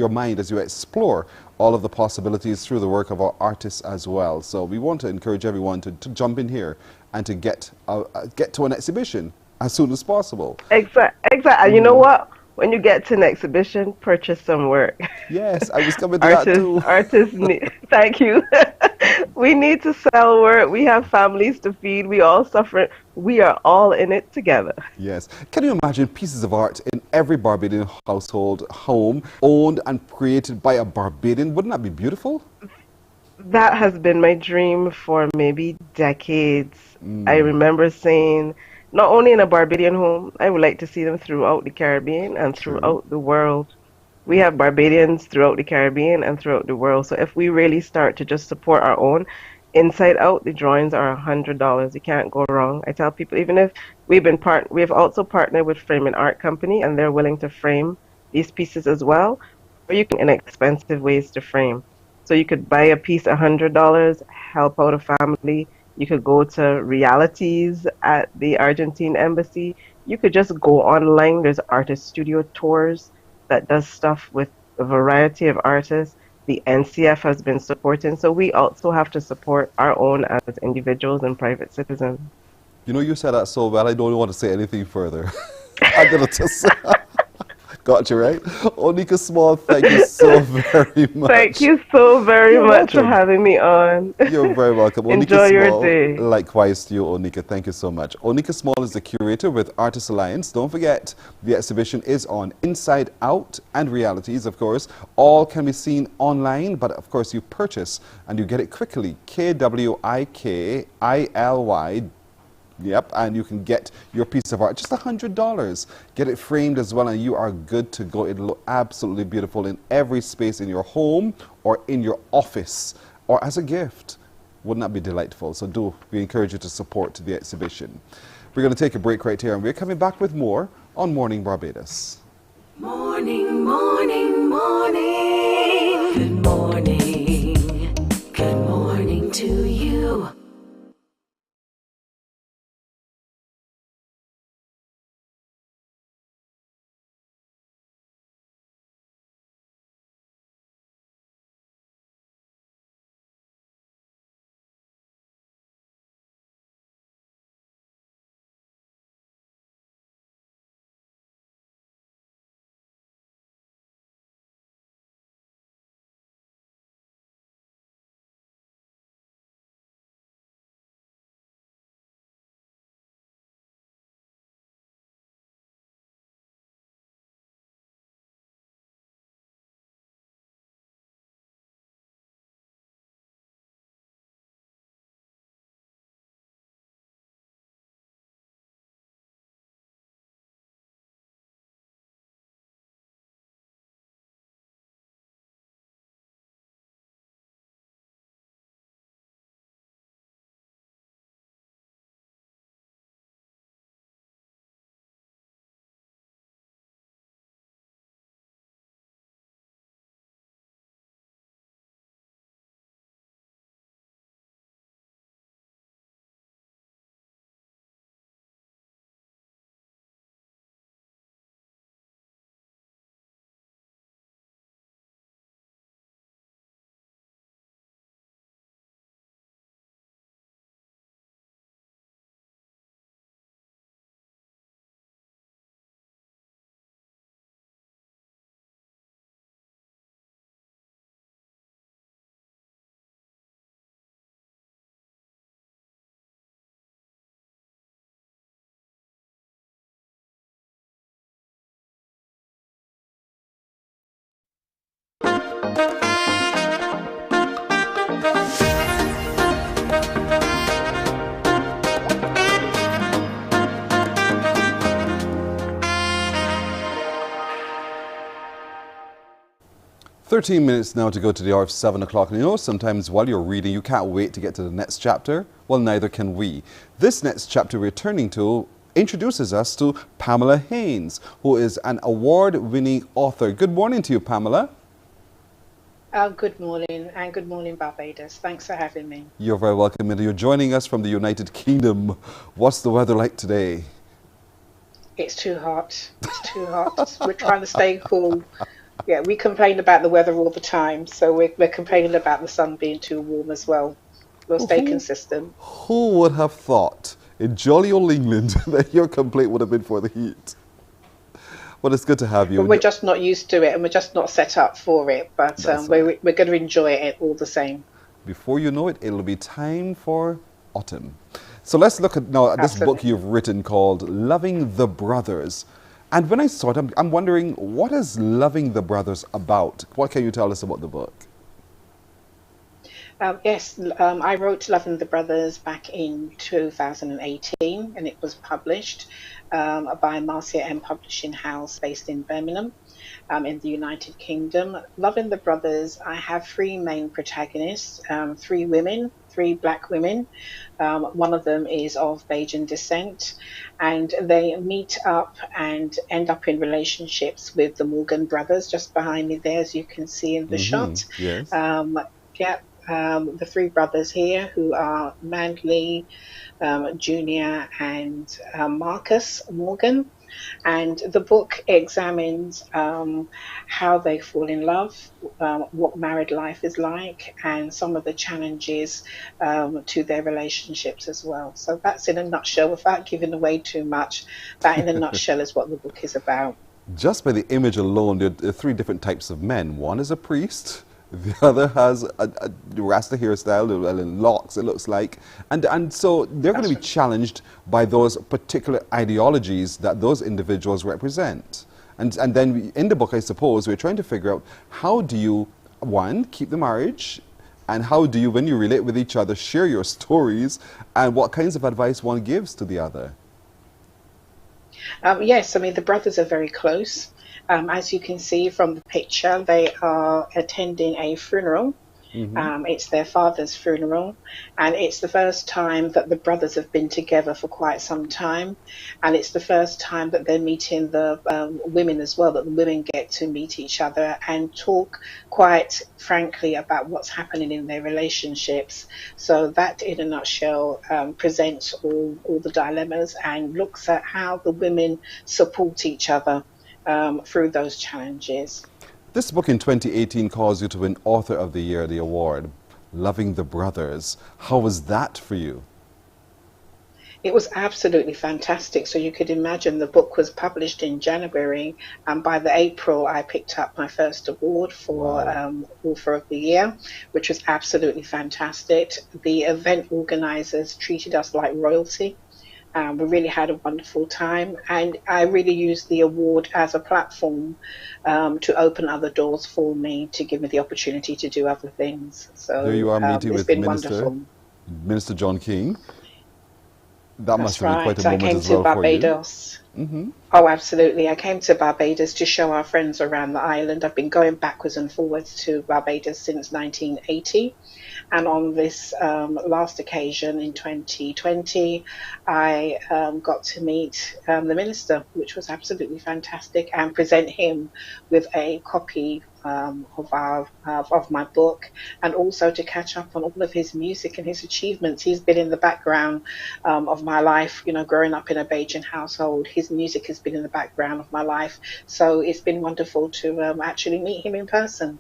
mind as you explore all of the possibilities through the work of our artists as well. So we want to encourage everyone to jump in here and to get to an exhibition as soon as possible. Exactly. And you know what? When you get to an exhibition, purchase some work. Yes, I was coming to that too. Artists need, thank you. We need to sell work. We have families to feed. We all suffer. We are all in it together. Yes. Can you imagine pieces of art in every Barbadian household, home, owned and created by a Barbadian? Wouldn't that be beautiful? That has been my dream for maybe decades. I remember saying, not only in a Barbadian home, I would like to see them throughout the Caribbean and throughout the world. We have Barbadians throughout the Caribbean and throughout the world. So if we really start to just support our own, inside out, the drawings are $100. You can't go wrong. I tell people, even if we've also partnered with Frame and Art Company, and they're willing to frame these pieces as well. Or you can inexpensive ways to frame. So you could buy a piece $100, help out a family. You could go to realities at the Argentine Embassy. You could just go online. There's artist studio tours that does stuff with a variety of artists. The NCF has been supporting. So we also have to support our own as individuals and private citizens. You know, you said that so well, I don't want to say anything further. I'm going to just... Got you, right? Onika Small, thank you so very much. Thank you so very You're much for welcome. having me on. You're very welcome. Enjoy Onika your Small, day. likewise to you, Onika. Thank you so much. Onika Small is the curator with Artists Alliance. Don't forget, the exhibition is on Inside Out and Realities, of course. All can be seen online, but of course you purchase and you get it quickly. KWIKILY. Yep, and you can get your piece of art, just $100. Get it framed as well, and you are good to go. It'll look absolutely beautiful in every space in your home or in your office or as a gift. Wouldn't that be delightful? So we encourage you to support the exhibition. We're going to take a break right here, and we're coming back with more on Morning Barbados. Morning, morning, morning. Good morning. Good morning to you. Minutes now to go to the hour of 7 o'clock. And you know, sometimes while you're reading, you can't wait to get to the next chapter. Well, neither can we. This next chapter we're turning to introduces us to Pamela Haynes, who is an award-winning author. Good morning to you, Pamela. Good morning, and good morning, Barbados. Thanks for having me. You're very welcome. And you're joining us from the United Kingdom. What's the weather like today? It's too hot. It's too hot. We're trying to stay cool. Yeah, we complain about the weather all the time, so we're complaining about the sun being too warm as well. We'll stay consistent. Who would have thought in jolly old England that your complaint would have been for the heat? Well, it's good to have you. But we're just not used to it, and we're just not set up for it, but we're going to enjoy it all the same. Before you know it, it'll be time for autumn. So let's look at now at this book you've written called Loving the Brothers. And when I saw it, I'm wondering, what is Loving the Brothers about? What can you tell us about the book? Yes, I wrote Loving the Brothers back in 2018, and it was published by Marcia M. Publishing House based in Birmingham in the United Kingdom. Loving the Brothers, I have three main protagonists, three women, three black women. One of them is of Bajan descent, and they meet up and end up in relationships with the Morgan brothers just behind me there, as you can see in the shot. Yes. The three brothers here, who are Manley, Junior, and Marcus Morgan. And the book examines how they fall in love, what married life is like, and some of the challenges to their relationships as well. So that's in a nutshell, without giving away too much. That in a nutshell is what the book is about. Just by the image alone, there are three different types of men. One is a priest. The other has a Rasta hairstyle and locks, it looks like. And so they're going to be challenged by those particular ideologies that those individuals represent. And then in the book, I suppose, we're trying to figure out how do you, one, keep the marriage, and how do you, when you relate with each other, share your stories, and what kinds of advice one gives to the other. Yes, I mean, the brothers are very close. As you can see from the picture, they are attending a funeral. It's their father's funeral, and it's the first time that the brothers have been together for quite some time, and it's the first time that they're meeting the women as well, that the women get to meet each other and talk quite frankly about what's happening in their relationships. So that in a nutshell presents all the dilemmas and looks at how the women support each other through those challenges. This book in 2018 caused you to win Author of the Year, the award, Loving the Brothers. How was that for you? It was absolutely fantastic. So you could imagine the book was published in January, and by the April I picked up my first award for Author of the Year, which was absolutely fantastic. The event organizers treated us like royalty. We really had a wonderful time, and I really used the award as a platform to open other doors for me, to give me the opportunity to do other things. So there you are meeting with Minister John King. That must have been quite a moment as well for you. I came to Barbados. Oh, absolutely. I came to Barbados to show our friends around the island. I've been going backwards and forwards to Barbados since 1980. And on this last occasion in 2020, I got to meet the minister, which was absolutely fantastic, and present him with a copy of my book, and also to catch up on all of his music and his achievements. He's been in the background of my life, you know, growing up in a Bajan household. His music has been in the background of my life. So it's been wonderful to actually meet him in person.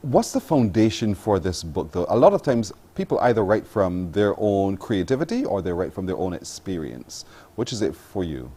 What's the foundation for this book, though? A lot of times people either write from their own creativity or they write from their own experience. Which is it for you?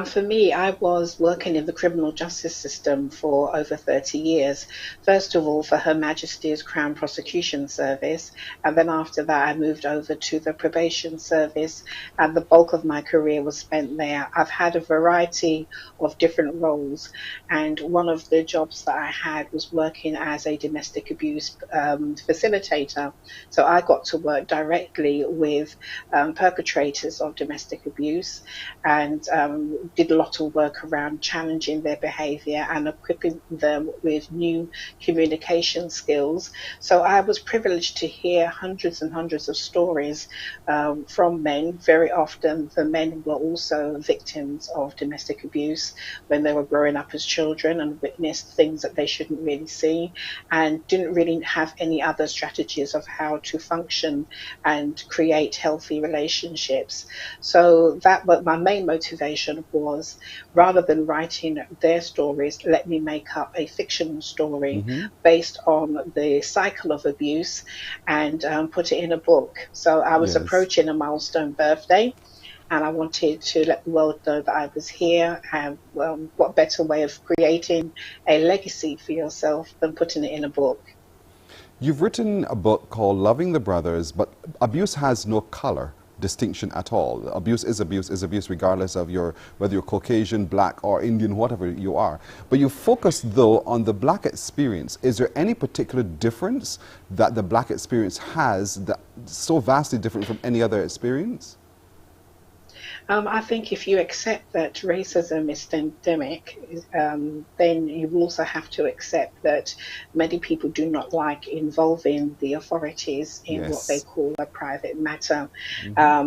For me, I was working in the criminal justice system for over 30 years. First of all, for Her Majesty's Crown Prosecution Service, and then after that, I moved over to the probation service, and the bulk of my career was spent there. I've had a variety of different roles, and one of the jobs that I had was working as a domestic abuse facilitator. So I got to work directly with perpetrators of domestic abuse, and did a lot of work around challenging their behavior and equipping them with new communication skills. So I was privileged to hear hundreds and hundreds of stories from men. Very often the men were also victims of domestic abuse when they were growing up as children and witnessed things that they shouldn't really see and didn't really have any other strategies of how to function and create healthy relationships. So that was my main motivation, was rather than writing their stories, let me make up a fictional story based on the cycle of abuse and put it in a book. So I was approaching a milestone birthday, and I wanted to let the world know that I was here, and what better way of creating a legacy for yourself than putting it in a book. You've written a book called Loving the Brothers, but abuse has no color distinction at all. Abuse is abuse regardless of whether you're Caucasian, black or Indian, whatever you are. But you focus though on the black experience. Is there any particular difference that the black experience has that's so vastly different from any other experience? I think if you accept that racism is endemic, then you also have to accept that many people do not like involving the authorities in what they call a private matter.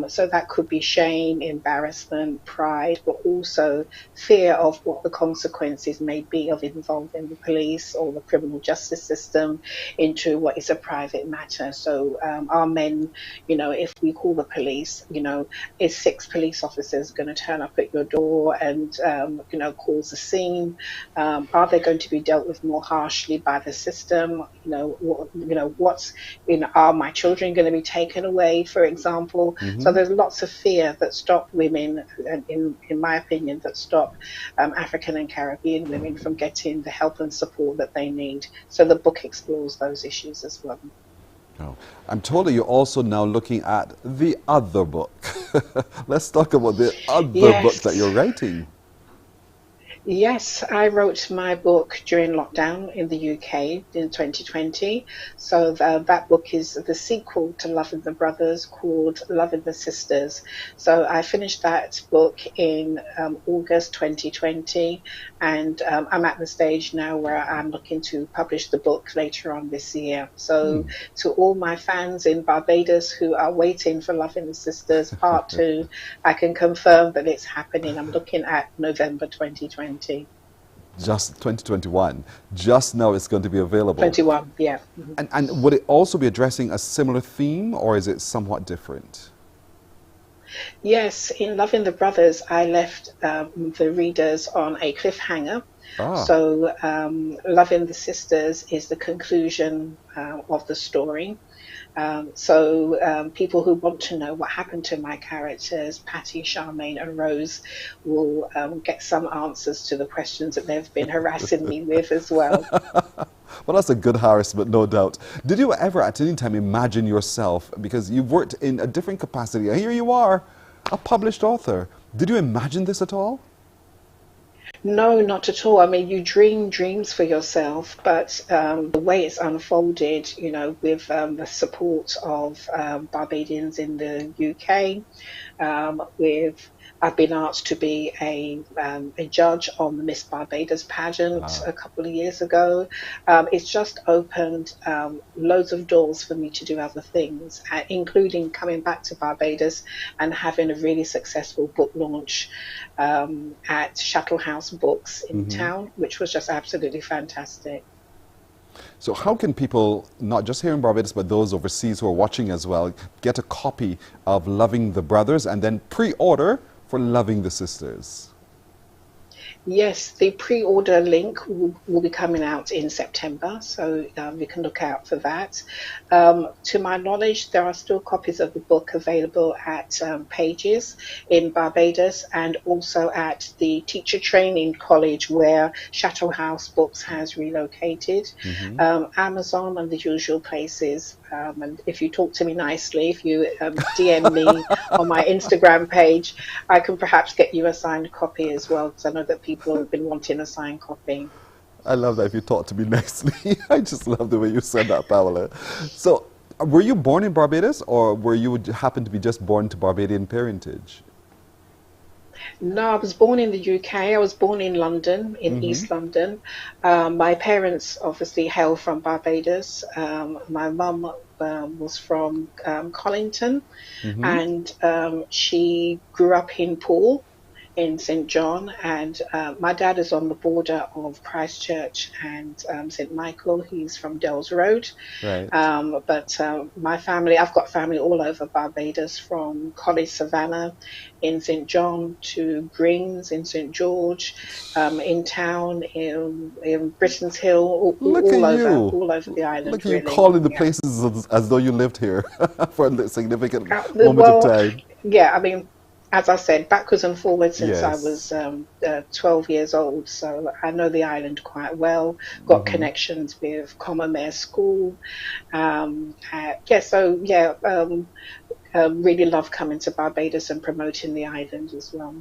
So that could be shame, embarrassment, pride, but also fear of what the consequences may be of involving the police or the criminal justice system into what is a private matter. So our men, if we call the police, is 6 police officers going to turn up at your door and cause a scene? Are they going to be dealt with more harshly by the system? Are my children going to be taken away, for example? So there's lots of fear that stop women, in my opinion, that stop African and Caribbean women from getting the help and support that they need. So the book explores those issues as well. Oh. I'm told that you're also now looking at the other book. Let's talk about the other book that you're writing. Yes, I wrote my book during lockdown in the UK in 2020. So that book is the sequel to Loving the Brothers, called Loving the Sisters. So I finished that book in August 2020, and I'm at the stage now where I'm looking to publish the book later on this year. So to all my fans in Barbados who are waiting for Loving the Sisters Part 2, I can confirm that it's happening. I'm looking at November 2020. Just 2021. Just now it's going to be available. 21, yeah. And would it also be addressing a similar theme, or is it somewhat different? Yes, in Loving the Brothers, I left the readers on a cliffhanger. So Loving the Sisters is the conclusion of the story. So people who want to know what happened to my characters, Patty, Charmaine and Rose, will get some answers to the questions that they've been harassing me with as well. Well, that's a good harassment, no doubt. Did you ever at any time imagine yourself, because you've worked in a different capacity, and here you are, a published author. Did you imagine this at all? No, not at all. I mean, you dream dreams for yourself, but the way it's unfolded, with the support of Barbadians in the UK, I've been asked to be a judge on the Miss Barbados pageant a couple of years ago. It's just opened loads of doors for me to do other things, including coming back to Barbados and having a really successful book launch at Shuttle House Books in town, which was just absolutely fantastic. So how can people, not just here in Barbados, but those overseas who are watching as well, get a copy of Loving the Brothers and then pre-order for Loving the Sisters? Yes, the pre-order link will be coming out in September, so you can look out for that. To my knowledge, there are still copies of the book available at Pages in Barbados and also at the Teacher Training College where Chateau House Books has relocated. Amazon and the usual places. And if you talk to me nicely, if you DM me on my Instagram page, I can perhaps get you a signed copy as well, because I know that people have been wanting a signed copy. I love that if you talk to me nicely. I just love the way you said that, Paola. So, were you born in Barbados, or were you happen to be just born to Barbadian parentage? No, I was born in the UK. I was born in London, in East London. My parents obviously hail from Barbados. My mum was from Collington, and she grew up in Poole in St. John, and my dad is on the border of Christchurch and St. Michael. He's from Dells Road. Right. But my family, I've got family all over Barbados, from College Savannah in St. John to Greens in St. George, in town, in Britain's Hill, all over the island. Look at really. you calling the places as though you lived here for a significant moment of time. Yeah, I mean, as I said, backwards and forwards since I was 12 years old. So I know the island quite well, got connections with Commermere School. Really love coming to Barbados and promoting the island as well.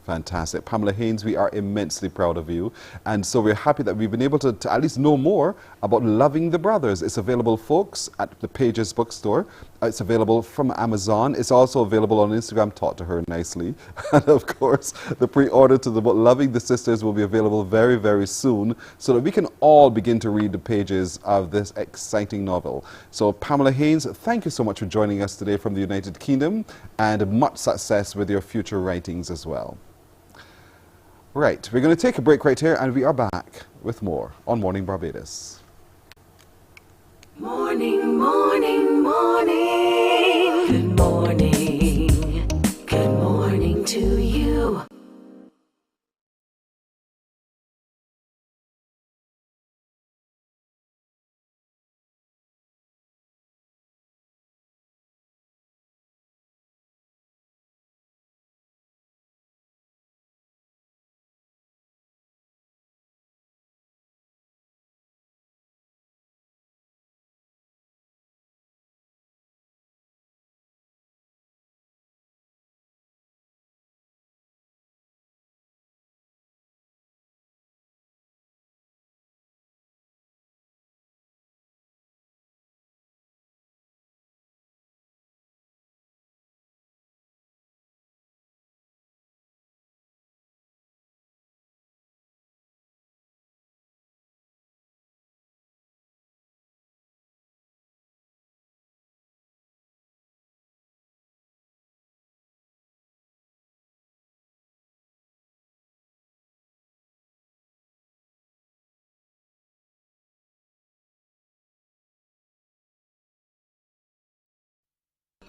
Fantastic. Pamela Haynes, we are immensely proud of you. And so we're happy that we've been able to at least know more about Loving the Brothers. It's available, folks, at the Pages bookstore. It's available from Amazon. It's also available on Instagram. Talk to her nicely. And of course, the pre-order to the book Loving the Sisters will be available very, very soon, so that we can all begin to read the pages of this exciting novel. So Pamela Haynes, thank you so much for joining us today from the United Kingdom, and much success with your future writings as well. Right, we're going to take a break right here, and we are back with more on Morning Barbados. Morning, morning, morning. Good morning. Good morning to you.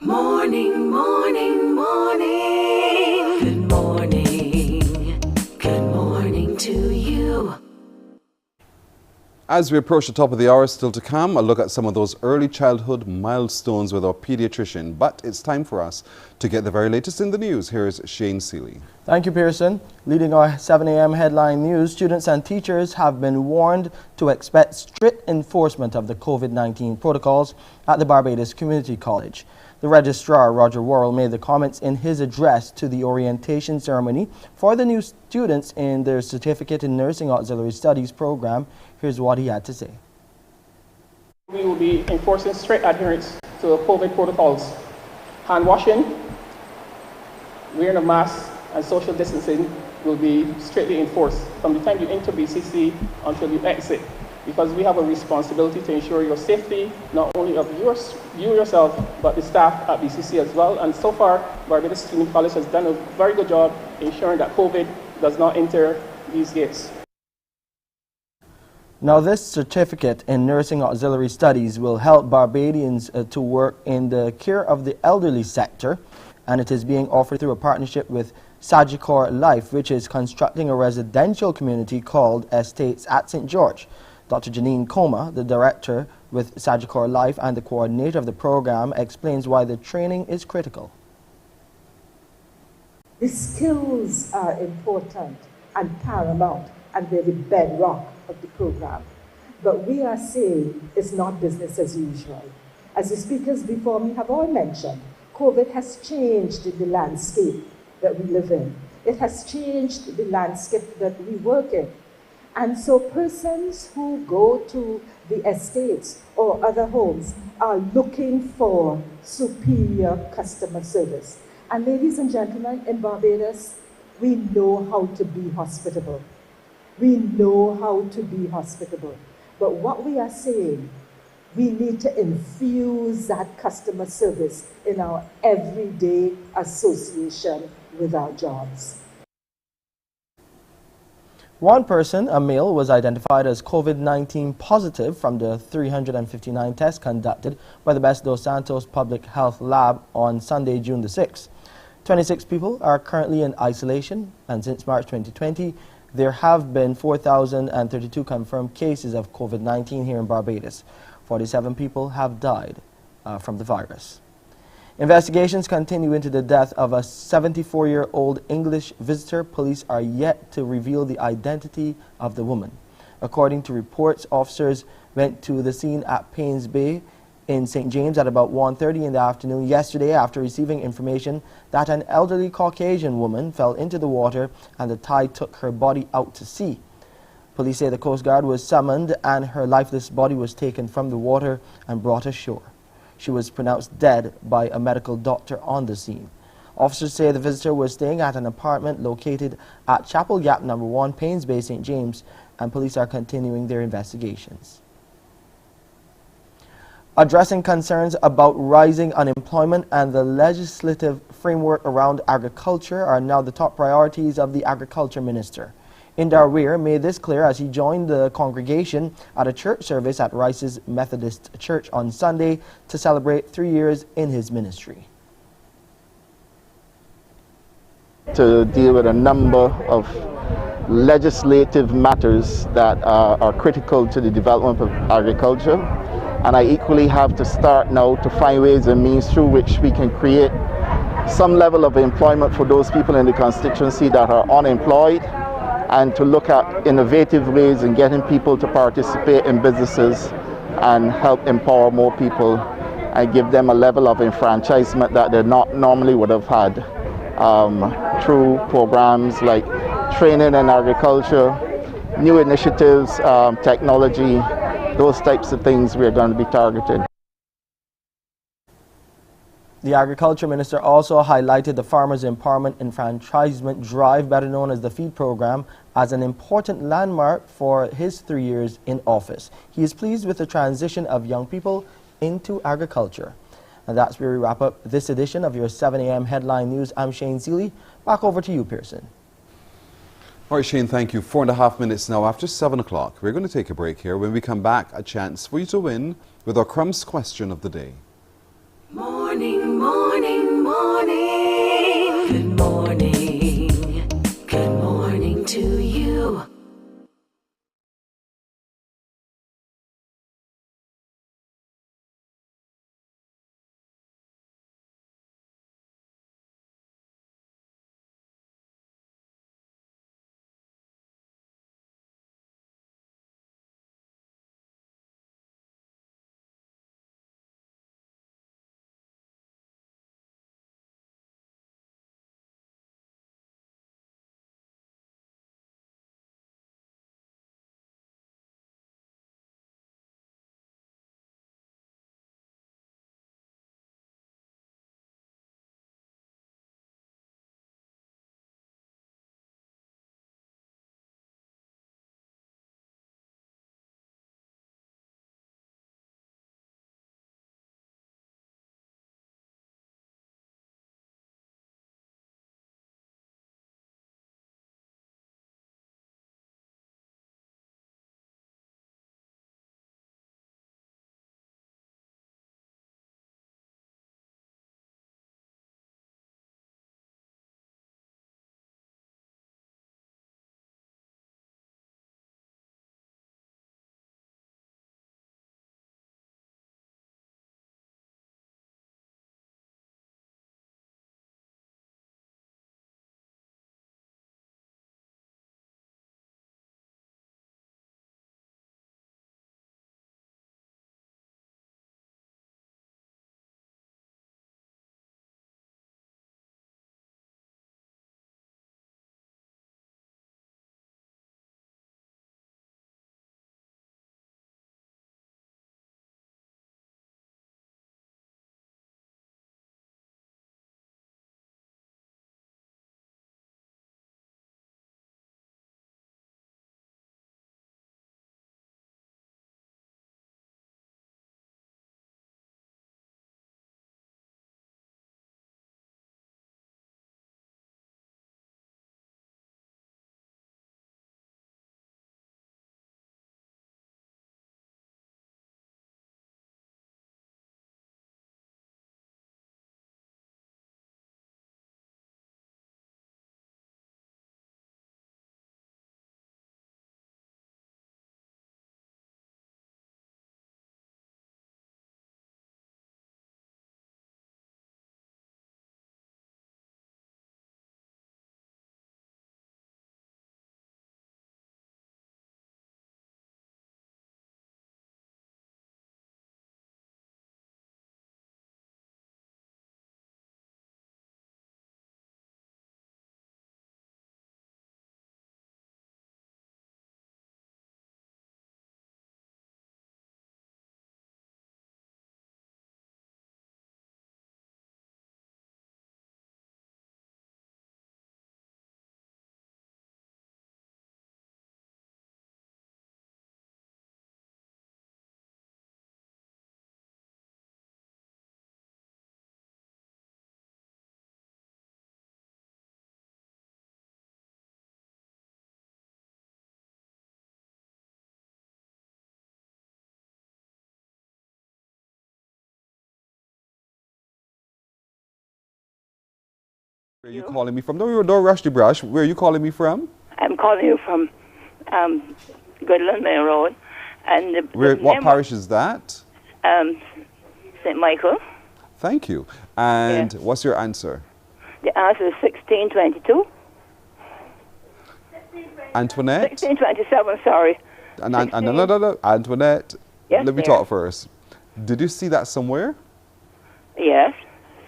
Morning, morning, morning. Good morning. Good morning to you. As we approach the top of the hour, still to come, a look at some of those early childhood milestones with our pediatrician. But it's time for us to get the very latest in the news. Here's Shane Seeley. Thank you, Pearson. Leading our 7 a.m. headline news, students and teachers have been warned to expect strict enforcement of the COVID-19 protocols at the Barbados Community College. The registrar, Roger Worrell, made the comments in his address to the orientation ceremony for the new students in their Certificate in Nursing Auxiliary Studies program. Here's what he had to say. We will be enforcing strict adherence to COVID protocols. Hand washing, wearing a mask, and social distancing will be strictly enforced from the time you enter BCC until you exit, because we have a responsibility to ensure your safety, not only of you yourself, but the staff at BCC as well. And so far, Barbados Community College has done a very good job ensuring that COVID does not enter these gates. Now, this certificate in nursing auxiliary studies will help Barbadians to work in the care of the elderly sector, and it is being offered through a partnership with Sagicor Life, which is constructing a residential community called Estates at St. George. Dr. Janine Coma, the director with Sagicor Life and the coordinator of the program, explains why the training is critical. The skills are important and paramount, and they're the bedrock of the program. But we are saying it's not business as usual. As the speakers before me have all mentioned, COVID has changed the landscape that we live in. It has changed the landscape that we work in. And so persons who go to the estates or other homes are looking for superior customer service. And ladies and gentlemen, in Barbados, we know how to be hospitable. We know how to be hospitable. But what we are saying, we need to infuse that customer service in our everyday association with our jobs. One person, a male, was identified as COVID-19 positive from the 359 tests conducted by the Best Dos Santos Public Health Lab on Sunday, June the 6th. 26 people are currently in isolation, and since March 2020, there have been 4,032 confirmed cases of COVID-19 here in Barbados. 47 people have died from the virus. Investigations continue into the death of a 74-year-old English visitor. Police are yet to reveal the identity of the woman. According to reports, officers went to the scene at Paynes Bay in St. James at about 1:30 in the afternoon yesterday after receiving information that an elderly Caucasian woman fell into the water and the tide took her body out to sea. Police say the Coast Guard was summoned and her lifeless body was taken from the water and brought ashore. She was pronounced dead by a medical doctor on the scene. Officers say the visitor was staying at an apartment located at Chapel Gap No. 1, Paynes Bay, St. James, and police are continuing their investigations. Addressing concerns about rising unemployment and the legislative framework around agriculture are now the top priorities of the Agriculture Minister. Indar Weir made this clear as he joined the congregation at a church service at Rice's Methodist Church on Sunday to celebrate 3 years in his ministry. To deal with a number of legislative matters that are critical to the development of agriculture. And I equally have to start now to find ways and means through which we can create some level of employment for those people in the constituency that are unemployed, and to look at innovative ways in getting people to participate in businesses and help empower more people and give them a level of enfranchisement that they not normally would have had through programs like training in agriculture, new initiatives, technology, those types of things we're going to be targeting. The Agriculture Minister also highlighted the Farmers Empowerment Enfranchisement Drive, better known as the FEED program, as an important landmark for his 3 years in office. He is pleased with the transition of young people into agriculture. And that's where we wrap up this edition of your 7 a.m. Headline News. I'm Shane Seeley. Back over to you, Pearson. All right, Shane, thank you. 4.5 minutes now after 7 o'clock. We're going to take a break here. When we come back, a chance for you to win with our Crumbs question of the day. Morning, morning, morning. Good morning. Good morning to you. Where are you calling me from? Don't rush the brush. Where are you calling me from? I'm calling you from Goodland Main Road. And What parish is that? St. Michael. Thank you. And what's your answer? The answer is 1622. Antoinette? 1627, sorry. No. Antoinette, Yes, let me talk first. Did you see that somewhere? Yes,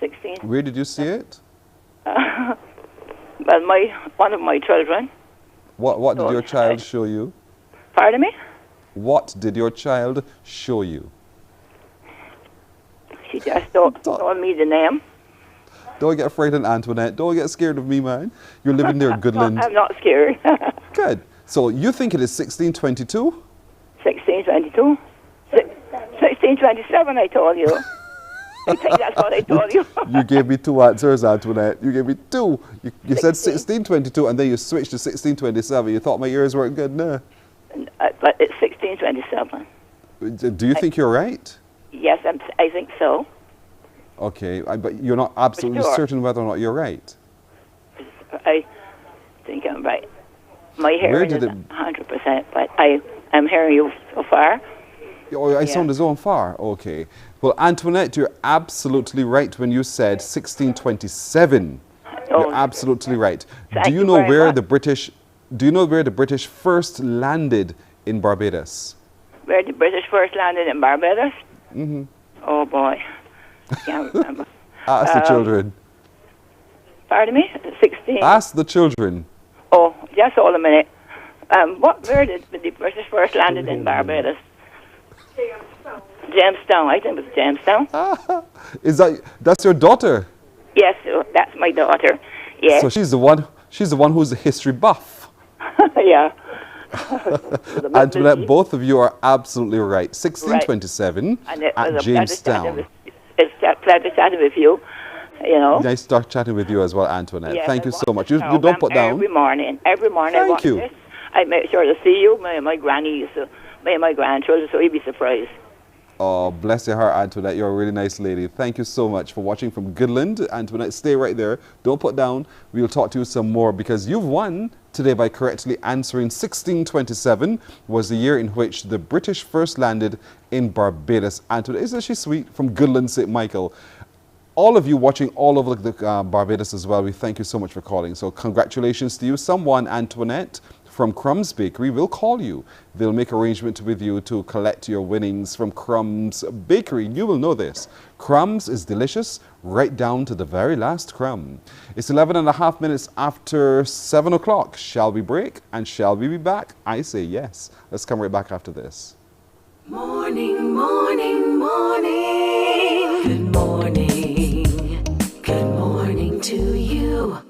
16. Where did you see it? Well, one of my children. What did your child show you? Pardon me? What did your child show you? She just told me the name. Don't get frightened, Antoinette. Don't get scared of me, man. You're living there, Goodland. I'm not scared. Good. So you think it is 1622? 1622? 1627, I told you. I think that's what I told you. You gave me two answers, Antoinette. You gave me two. You said 1622 and then you switched to 1627. You thought my ears weren't good, no? But it's 1627. Do you think you're right? Yes, I think so. Okay, but you're not absolutely certain whether or not you're right. I think I'm right. My hearing is 100%, but I'm hearing you so far. Oh, I sound as though I'm far. Okay. Well, Antoinette, you're absolutely right when you said 1627. You're absolutely right. Do you know where the British first landed in Barbados? Where the British first landed in Barbados? Mm-hmm. Oh boy, I can't remember. Ask the children. Pardon me? 16. Ask the children. Oh, just hold a minute. Where did the British first landed in Barbados? Jamestown. I think it was Jamestown. That's your daughter? Yes, that's my daughter. Yes. So she's the one who's a history buff. Yeah. Antoinette, both of you are absolutely right. 1627 at Jamestown. It's a pleasure chatting with you. You know. Nice to start chatting with you as well, Antoinette. Yes, Thank you so much. You don't put down. Every morning I watch this. I make sure to see you, my grannies, my grandchildren, so you'd be surprised. Oh, bless your heart, Antoinette. You're a really nice lady. Thank you so much for watching from Goodland. Antoinette, stay right there. Don't put down. We'll talk to you some more because you've won today by correctly answering 1627 was the year in which the British first landed in Barbados. Antoinette, isn't she sweet? From Goodland, St. Michael. All of you watching all over the Barbados as well, we thank you so much for calling. So congratulations to you. Someone, Antoinette, from Crumbs Bakery will call you. They'll make arrangement with you to collect your winnings from Crumbs Bakery. You will know this. Crumbs is delicious right down to the very last crumb. It's 11.5 minutes after 7 o'clock. Shall we break and shall we be back? I say yes. Let's come right back after this. Morning, morning, morning. Good morning. Good morning to you.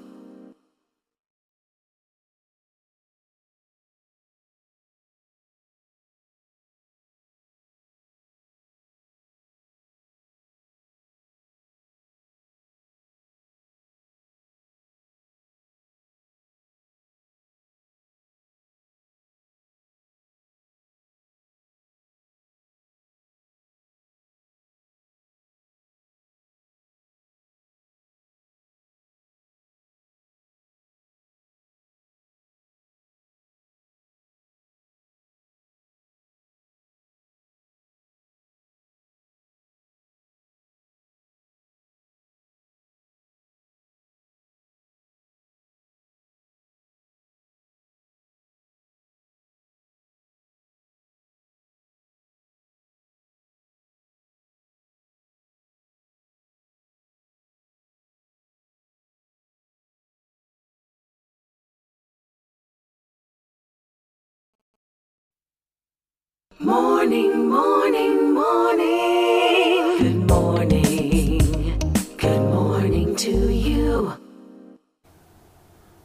Morning, morning, morning. Good morning. Good morning to you.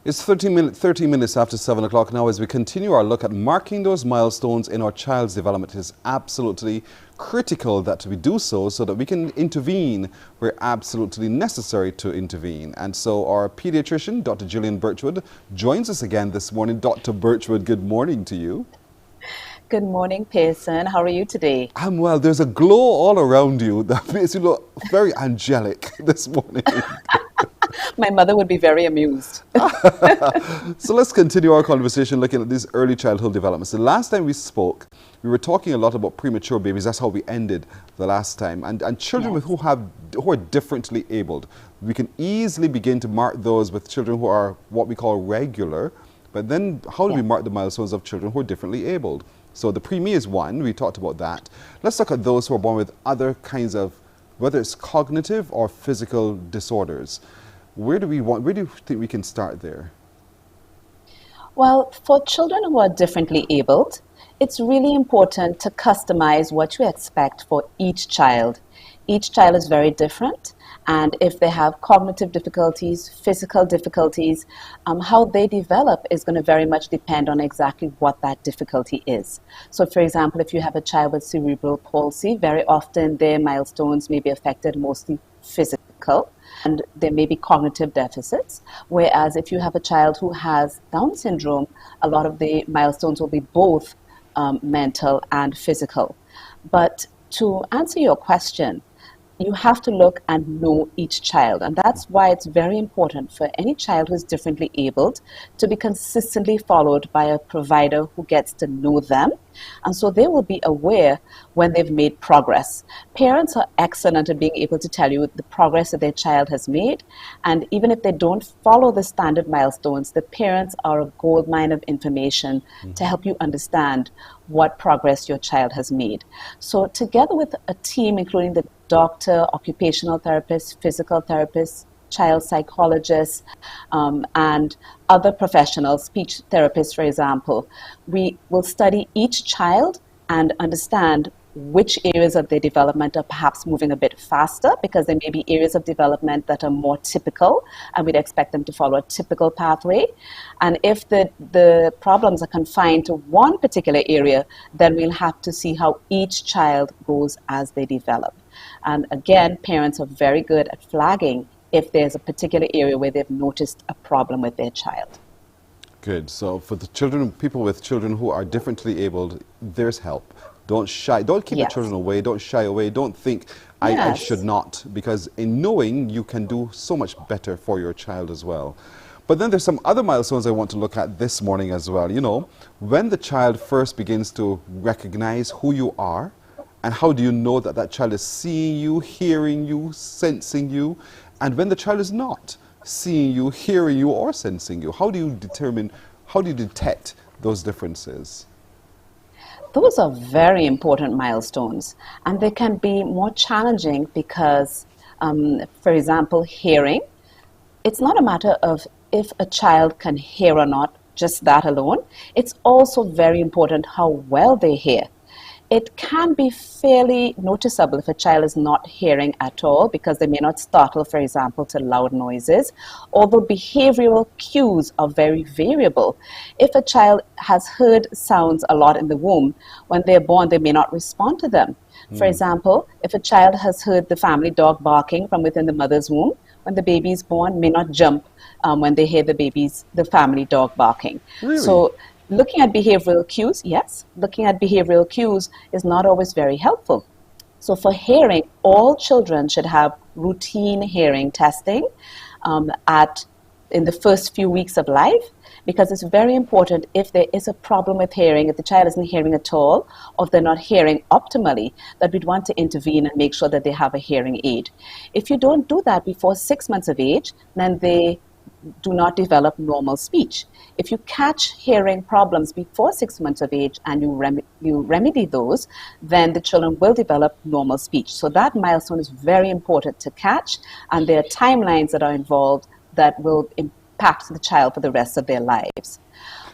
It's 30 minutes after 7 o'clock now as we continue our look at marking those milestones in our child's development. It is absolutely critical that we do so that we can intervene where absolutely necessary to intervene. And so our pediatrician, Dr. Gillian Birchwood, joins us again this morning. Dr. Birchwood, good morning to you. Good morning, Pearson. How are you today? I'm well. There's a glow all around you that makes you look very angelic this morning. My mother would be very amused. So let's continue our conversation looking at these early childhood developments. The last time we spoke, we were talking a lot about premature babies. That's how we ended the last time. And children who are differently abled. We can easily begin to mark those with children who are what we call regular. But then how do we mark the milestones of children who are differently abled? So the preemie is one. We talked about that. Let's look at those who are born with other kinds of, whether it's cognitive or physical disorders. Where do you think we can start there? Well, for children who are differently abled, it's really important to customize what you expect for each child. Each child is very different, and if they have cognitive difficulties, physical difficulties, how they develop is going to very much depend on exactly what that difficulty is. So, for example, if you have a child with cerebral palsy, very often their milestones may be affected mostly physical, and there may be cognitive deficits. Whereas if you have a child who has Down syndrome, a lot of the milestones will be both mental and physical. But to answer your question, you have to look and know each child. And that's why it's very important for any child who is differently abled to be consistently followed by a provider who gets to know them. And so they will be aware when they've made progress. Parents are excellent at being able to tell you the progress that their child has made. And even if they don't follow the standard milestones, the parents are a goldmine of information to help you understand what progress your child has made. So together with a team, including the doctor, occupational therapist, physical therapist, child psychologists, and other professionals, speech therapists, for example, we will study each child and understand which areas of their development are perhaps moving a bit faster, because there may be areas of development that are more typical and we'd expect them to follow a typical pathway. And if the problems are confined to one particular area, then we'll have to see how each child goes as they develop. And again, parents are very good at flagging if there's a particular area where they've noticed a problem with their child. Good. So for the children, people with children who are differently abled, there's help. Don't shy. Don't keep the children away. Don't shy away. Don't think, I should not. Because in knowing, you can do so much better for your child as well. But then there's some other milestones I want to look at this morning as well. You know, when the child first begins to recognize who you are, and how do you know that that child is seeing you, hearing you, sensing you, and when the child is not seeing you, hearing you, or sensing you? How do you detect those differences? Those are very important milestones, and they can be more challenging because, for example, hearing, it's not a matter of if a child can hear or not, just that alone. It's also very important how well they hear. It can be fairly noticeable if a child is not hearing at all because they may not startle, for example, to loud noises, although behavioral cues are very variable. If a child has heard sounds a lot in the womb, when they're born, they may not respond to them. For example, if a child has heard the family dog barking from within the mother's womb, when the baby is born, may not jump when they hear the family dog barking. Really? So looking at behavioral cues, yes, looking at behavioral cues is not always very helpful. So for hearing, all children should have routine hearing testing in the first few weeks of life, because it's very important if there is a problem with hearing, if the child isn't hearing at all, or if they're not hearing optimally, that we'd want to intervene and make sure that they have a hearing aid. If you don't do that before 6 months of age, then they do not develop normal speech. If you catch hearing problems before 6 months of age and you remedy those, then the children will develop normal speech. So that milestone is very important to catch, and there are timelines that are involved that will impact the child for the rest of their lives.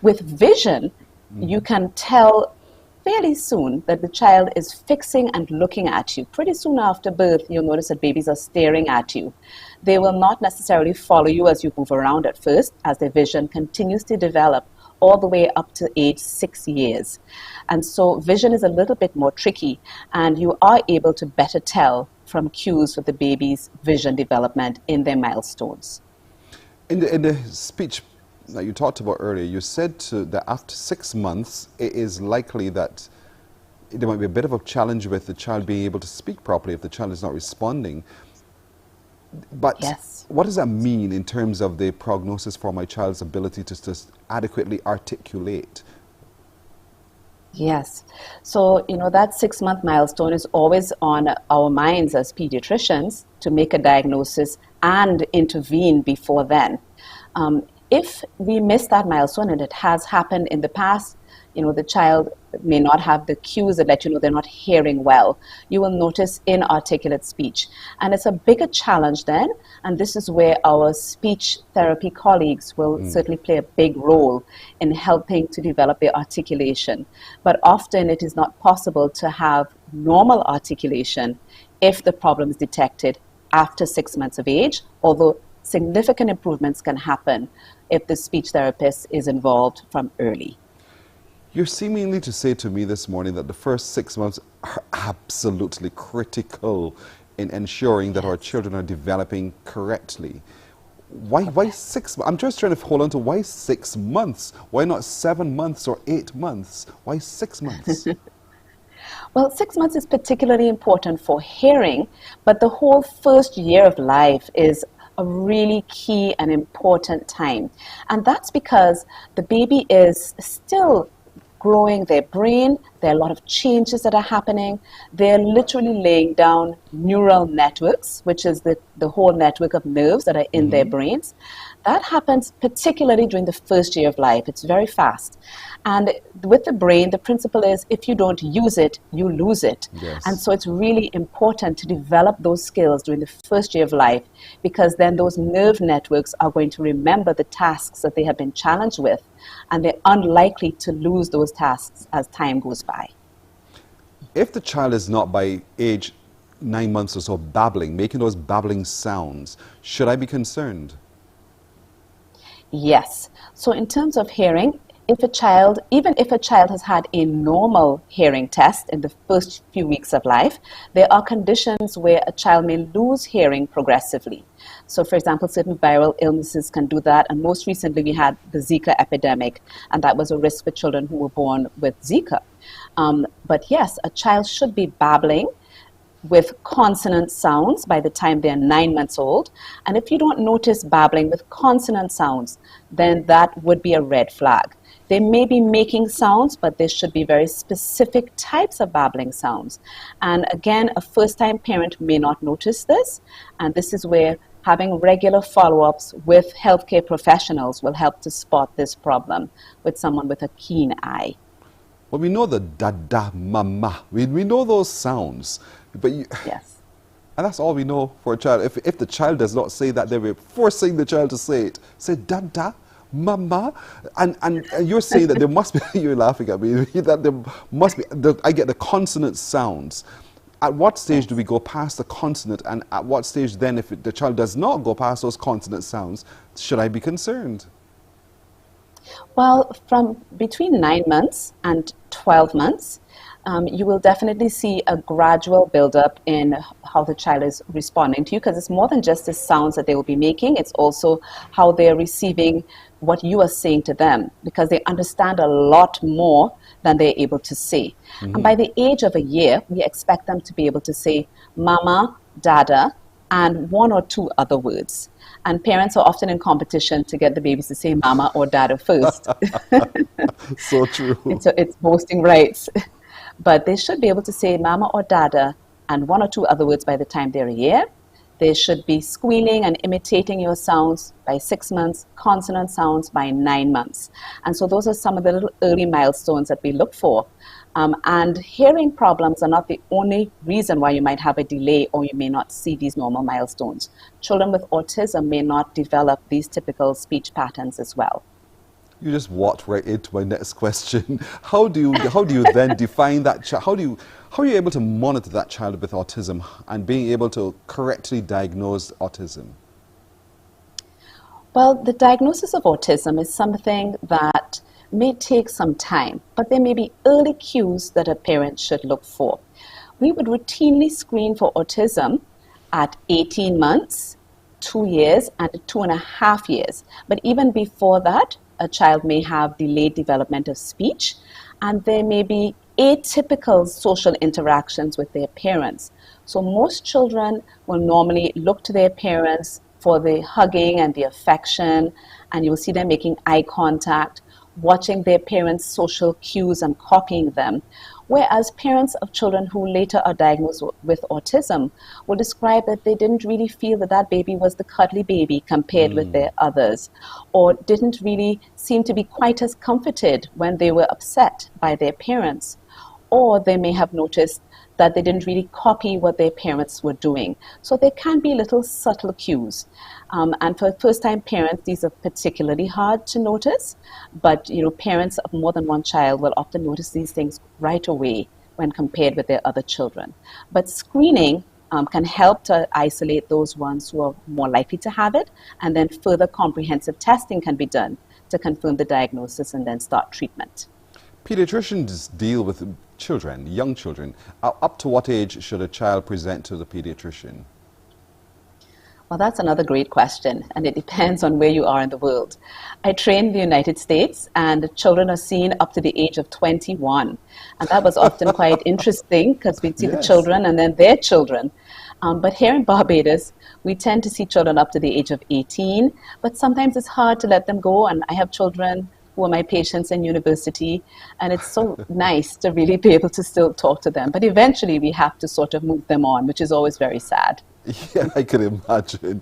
With vision, you can tell fairly soon that the child is fixing and looking at you. Pretty soon after birth, you'll notice that babies are staring at you. They will not necessarily follow you as you move around at first, as their vision continues to develop all the way up to age 6 years. And so vision is a little bit more tricky, and you are able to better tell from cues with the baby's vision development in their milestones. In the speech that you talked about earlier, you said that after 6 months, it is likely that there might be a bit of a challenge with the child being able to speak properly if the child is not responding. But yes. what does that mean in terms of the prognosis for my child's ability to just adequately articulate? Yes. So, that 6-month milestone is always on our minds as pediatricians to make a diagnosis and intervene before then. If we miss that milestone, and it has happened in the past, the child may not have the cues that let you know they're not hearing well. You will notice inarticulate speech. And it's a bigger challenge then, and this is where our speech therapy colleagues will certainly play a big role in helping to develop their articulation. But often it is not possible to have normal articulation if the problem is detected after 6 months of age, although significant improvements can happen if the speech therapist is involved from early. You're seemingly to say to me this morning that the first 6 months are absolutely critical in ensuring that our children are developing correctly. Why 6 months? I'm just trying to hold on to why 6 months? Why not 7 months or 8 months? Why 6 months? Well, 6 months is particularly important for hearing, but the whole first year of life is a really key and important time. And that's because the baby is still growing their brain. There are a lot of changes that are happening. They're literally laying down neural networks, which is the whole network of nerves that are in their brains. That happens particularly during the first year of life. It's very fast. And with the brain, the principle is if you don't use it, you lose it. Yes. And so it's really important to develop those skills during the first year of life, because then those nerve networks are going to remember the tasks that they have been challenged with, and they're unlikely to lose those tasks as time goes by. If the child is not by age 9 months or so babbling, making those babbling sounds, should I be Yes. So in terms of hearing, even if a child has had a normal hearing test in the first few weeks of life, there are conditions where a child may lose hearing progressively. So for example, certain viral illnesses can do that. And most recently we had the Zika epidemic, and that was a risk for children who were born with Zika. But yes, a child should be babbling with consonant sounds by the time they're 9 months old. And if you don't notice babbling with consonant sounds, then that would be a red flag. They may be making sounds, but there should be very specific types of babbling sounds. And again, a first-time parent may not notice this, and this is where having regular follow-ups with healthcare professionals will help to spot this problem with someone with a keen eye. Well, we know the da-da, mama. We know those sounds. But yes. And that's all we know for a child. If the child does not say that, then we're forcing the child to say it. Say da-da, mama. And you're saying that there must be, you're laughing at me, that there must be, I get the consonant sounds. At what stage do we go past the consonant, and at what stage then, if the child does not go past those consonant sounds, should I be concerned? Well, from between 9 months and 12 months, you will definitely see a gradual buildup in how the child is responding to you, because it's more than just the sounds that they will be making. It's also how they're receiving what you are saying to them, because they understand a lot more than they're able to say. And by the age of a year, we expect them to be able to say mama, dada, and 1 or 2 other words. And parents are often in competition to get the babies to say mama or dada first. So true. It's boasting rights. But they should be able to say mama or dada and 1 or 2 other words by the time they're a year. They should be squealing and imitating your sounds by 6 months, consonant sounds by 9 months. And so those are some of the little early milestones that we look for. And hearing problems are not the only reason why you might have a delay or you may not see these normal milestones. Children with autism may not develop these typical speech patterns as well. You just walked right into my next question. How do you then define that child? How are you able to monitor that child with autism and being able to correctly diagnose autism? Well, the diagnosis of autism is something that may take some time, but there may be early cues that a parent should look for. We would routinely screen for autism at 18 months, 2 years, and 2.5 years. But even before that, a child may have delayed development of speech, and there may be atypical social interactions with their parents. So most children will normally look to their parents for the hugging and the affection, and you will see them making eye contact, watching their parents' social cues and copying them. Whereas parents of children who later are diagnosed with autism will describe that they didn't really feel that that baby was the cuddly baby compared with their others, or didn't really seem to be quite as comforted when they were upset by their parents. Or they may have noticed that they didn't really copy what their parents were doing. So there can be little subtle cues. And for first-time parents, these are particularly hard to notice. But parents of more than one child will often notice these things right away when compared with their other children. But screening can help to isolate those ones who are more likely to have it, and then further comprehensive testing can be done to confirm the diagnosis and then start treatment. Pediatricians deal with children, young children. Up to what age should a child present to the pediatrician? Well, that's another great question, and it depends on where you are in the world. I train in the United States, and children are seen up to the age of 21. And that was often quite interesting because we'd see the children and then their children. But here in Barbados, we tend to see children up to the age of 18, but sometimes it's hard to let them go. And I have children who are my patients in university, and it's so nice to really be able to still talk to them. But eventually we have to sort of move them on, which is always very sad. Yeah, I can imagine.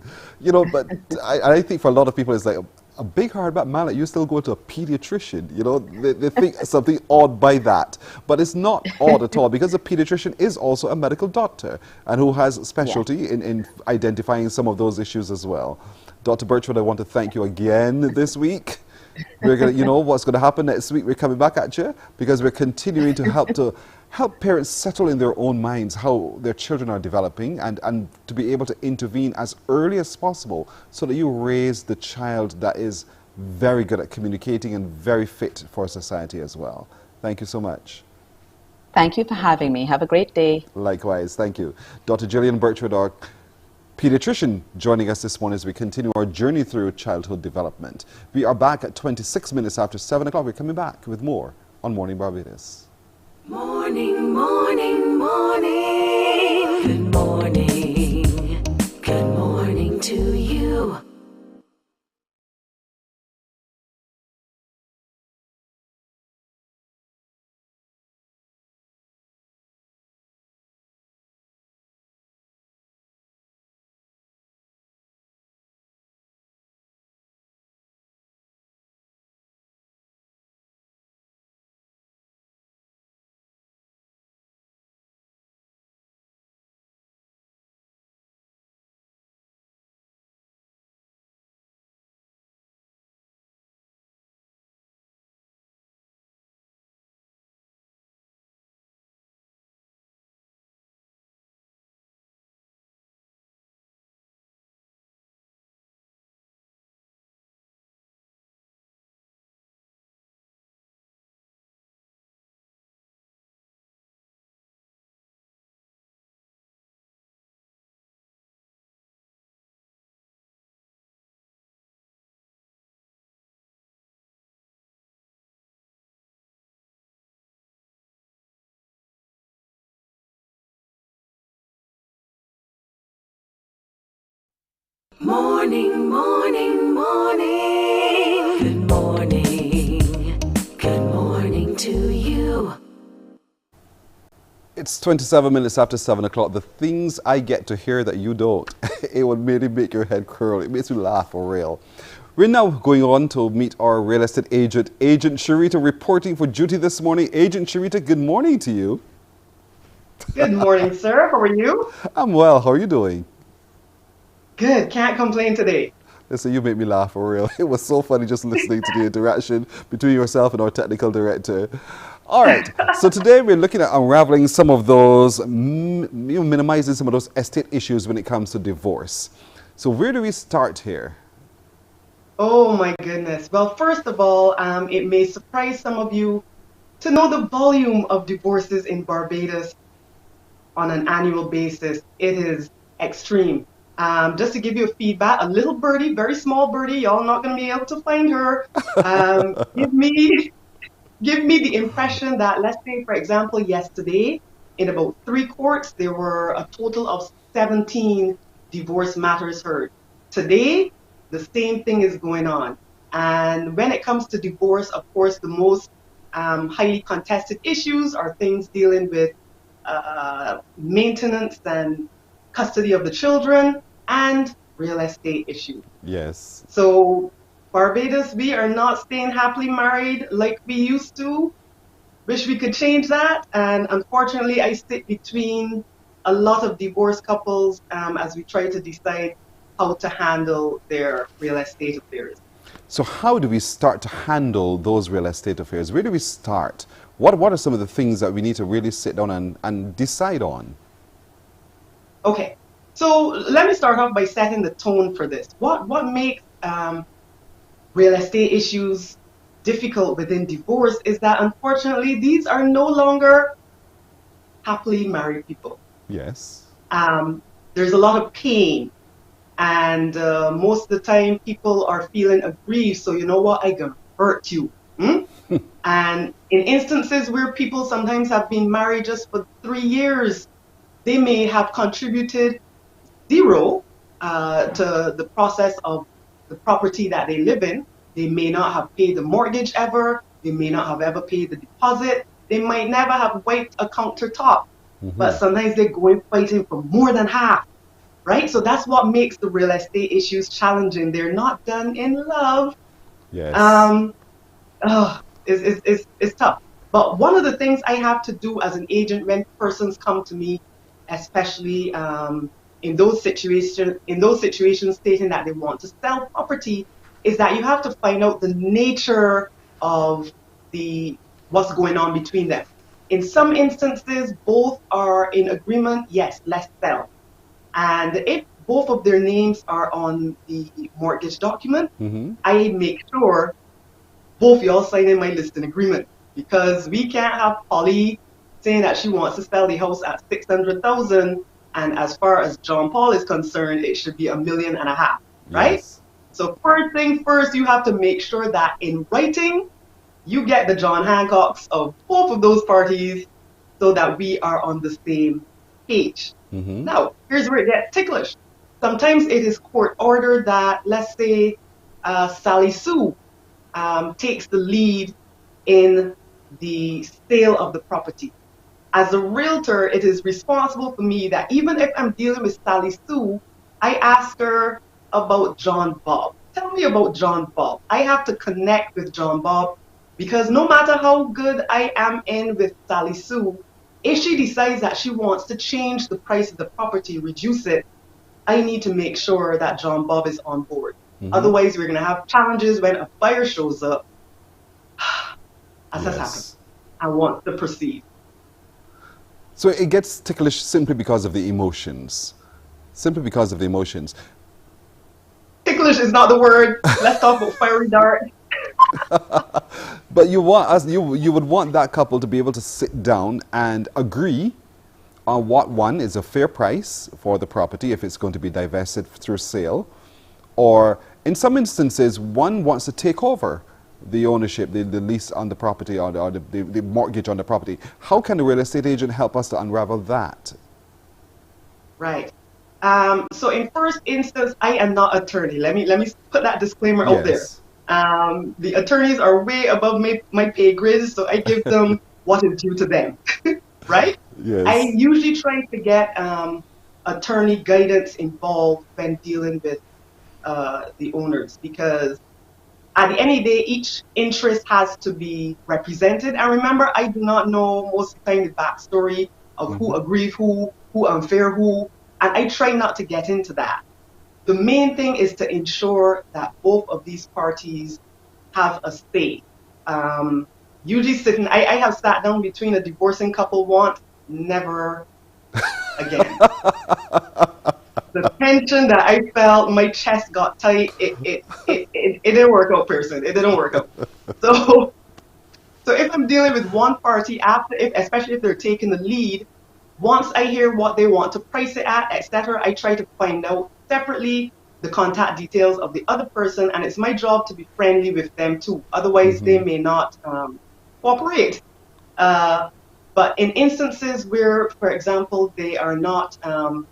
But I think for a lot of people it's like a big hard back man, like you still go to a pediatrician. They think something odd by that. But it's not odd at all, because a pediatrician is also a medical doctor and who has specialty in identifying some of those issues as well. Dr. Birchwood, I want to thank you again this week. We're gonna, what's going to happen next week. We're coming back at you because we're continuing to help parents settle in their own minds how their children are developing, and to be able to intervene as early as possible so that you raise the child that is very good at communicating and very fit for society as well. Thank you so much. Thank you for having me. Have a great day. Likewise. Thank you. Dr. Gillian Birchwood, our pediatrician, joining us this morning as we continue our journey through childhood development. We are back at 26 minutes after 7 o'clock. We're coming back with more on Morning Barbados. Morning, morning, morning. Good morning. Good morning to you. Morning, morning, morning. Good morning. Good morning to you. It's 27 minutes after 7 o'clock. The things I get to hear that you don't, it would really make your head curl. It makes you laugh for real. We're now going on to meet our real estate agent, Agent Sharita, reporting for duty this morning. Agent Sharita, good morning to you. Good morning, sir. How are you? I'm well. How are you doing? Good. Can't complain today. Listen, you make me laugh for real. It was so funny just listening to the interaction between yourself and our technical director. All right, so today we're looking at unraveling some of those, minimizing some of those estate issues when it comes to divorce. So where do we start here? Oh my goodness. Well, first of all, it may surprise some of you to know the volume of divorces in Barbados on an annual basis. It is extreme. Just to give you a feedback, a little birdie, very small birdie, y'all not going to be able to find her, give me the impression that, let's say, for example, yesterday, in about 3 courts, there were a total of 17 divorce matters heard. Today, the same thing is going on. And when it comes to divorce, of course, the most highly contested issues are things dealing with maintenance and custody of the children and real estate issues. Yes. So Barbados, we are not staying happily married like we used to. Wish we could change that. And unfortunately, I sit between a lot of divorced couples as we try to decide how to handle their real estate affairs. So how do we start to handle those real estate affairs? Where do we start? What are some of the things that we need to really sit down and decide on? Okay, so let me start off by setting the tone for this. What makes real estate issues difficult within divorce is that unfortunately these are no longer happily married people. Yes. There's a lot of pain, and most of the time people are feeling aggrieved. So you know what, I can hurt you. And in instances where people sometimes have been married just for 3 years, they may have contributed zero to the process of the property that they live in. They may not have paid the mortgage ever. They may not have ever paid the deposit. They might never have wiped a countertop. But sometimes they're going fighting for more than half, right? So that's what makes the real estate issues challenging. They're not done in love. Yes. It's tough. But one of the things I have to do as an agent when persons come to me, especially in those situations stating that they want to sell property, is that you have to find out the nature of what's going on between them. In some instances, both are in agreement, yes, let's sell. And if both of their names are on the mortgage document, I make sure both y'all sign in my listing agreement, because we can't have Polly saying that she wants to sell the house at $600,000, and as far as John Paul is concerned, it should be $1.5 million, right? Yes. So first thing first, you have to make sure that in writing, you get the John Hancocks of both of those parties so that we are on the same page. Now, here's where it gets ticklish. Sometimes it is court ordered that, let's say, Sally Sue takes the lead in the sale of the property. As a realtor, it is responsible for me that even if I'm dealing with Sally Sue, I ask her about John Bob. Tell me about John Bob. I have to connect with John Bob, because no matter how good I am in with Sally Sue, if she decides that she wants to change the price of the property, reduce it, I need to make sure that John Bob is on board. Otherwise, we're going to have challenges when a buyer shows up, as has happened, and wants to proceed. So it gets ticklish simply because of the emotions. Simply because of the emotions. Ticklish is not the word. Let's talk about fiery dart. But you would want that couple to be able to sit down and agree on what one is a fair price for the property if it's going to be divested through sale, or in some instances one wants to take over the ownership, the lease on the property, or the mortgage on the property. How can the real estate agent help us to unravel that? Right. So in first instance, I am not attorney. Let me put that disclaimer out there. The attorneys are way above my pay grade, so I give them what is due to them, right? Yes. I usually try to get attorney guidance involved when dealing with the owners, because at the end of the day, each interest has to be represented. And remember, I do not know most of the time the backstory of who agreed who unfair who, and I try not to get into that. The main thing is to ensure that both of these parties have a say. Usually I have sat down between a divorcing couple once, never again. The tension that I felt, my chest got tight, it didn't work out, person. It didn't work out. So if I'm dealing with one party, especially if they're taking the lead, once I hear what they want to price it at, etc., I try to find out separately the contact details of the other person, and it's my job to be friendly with them too. Otherwise, they may not cooperate. But in instances where, for example, they are not on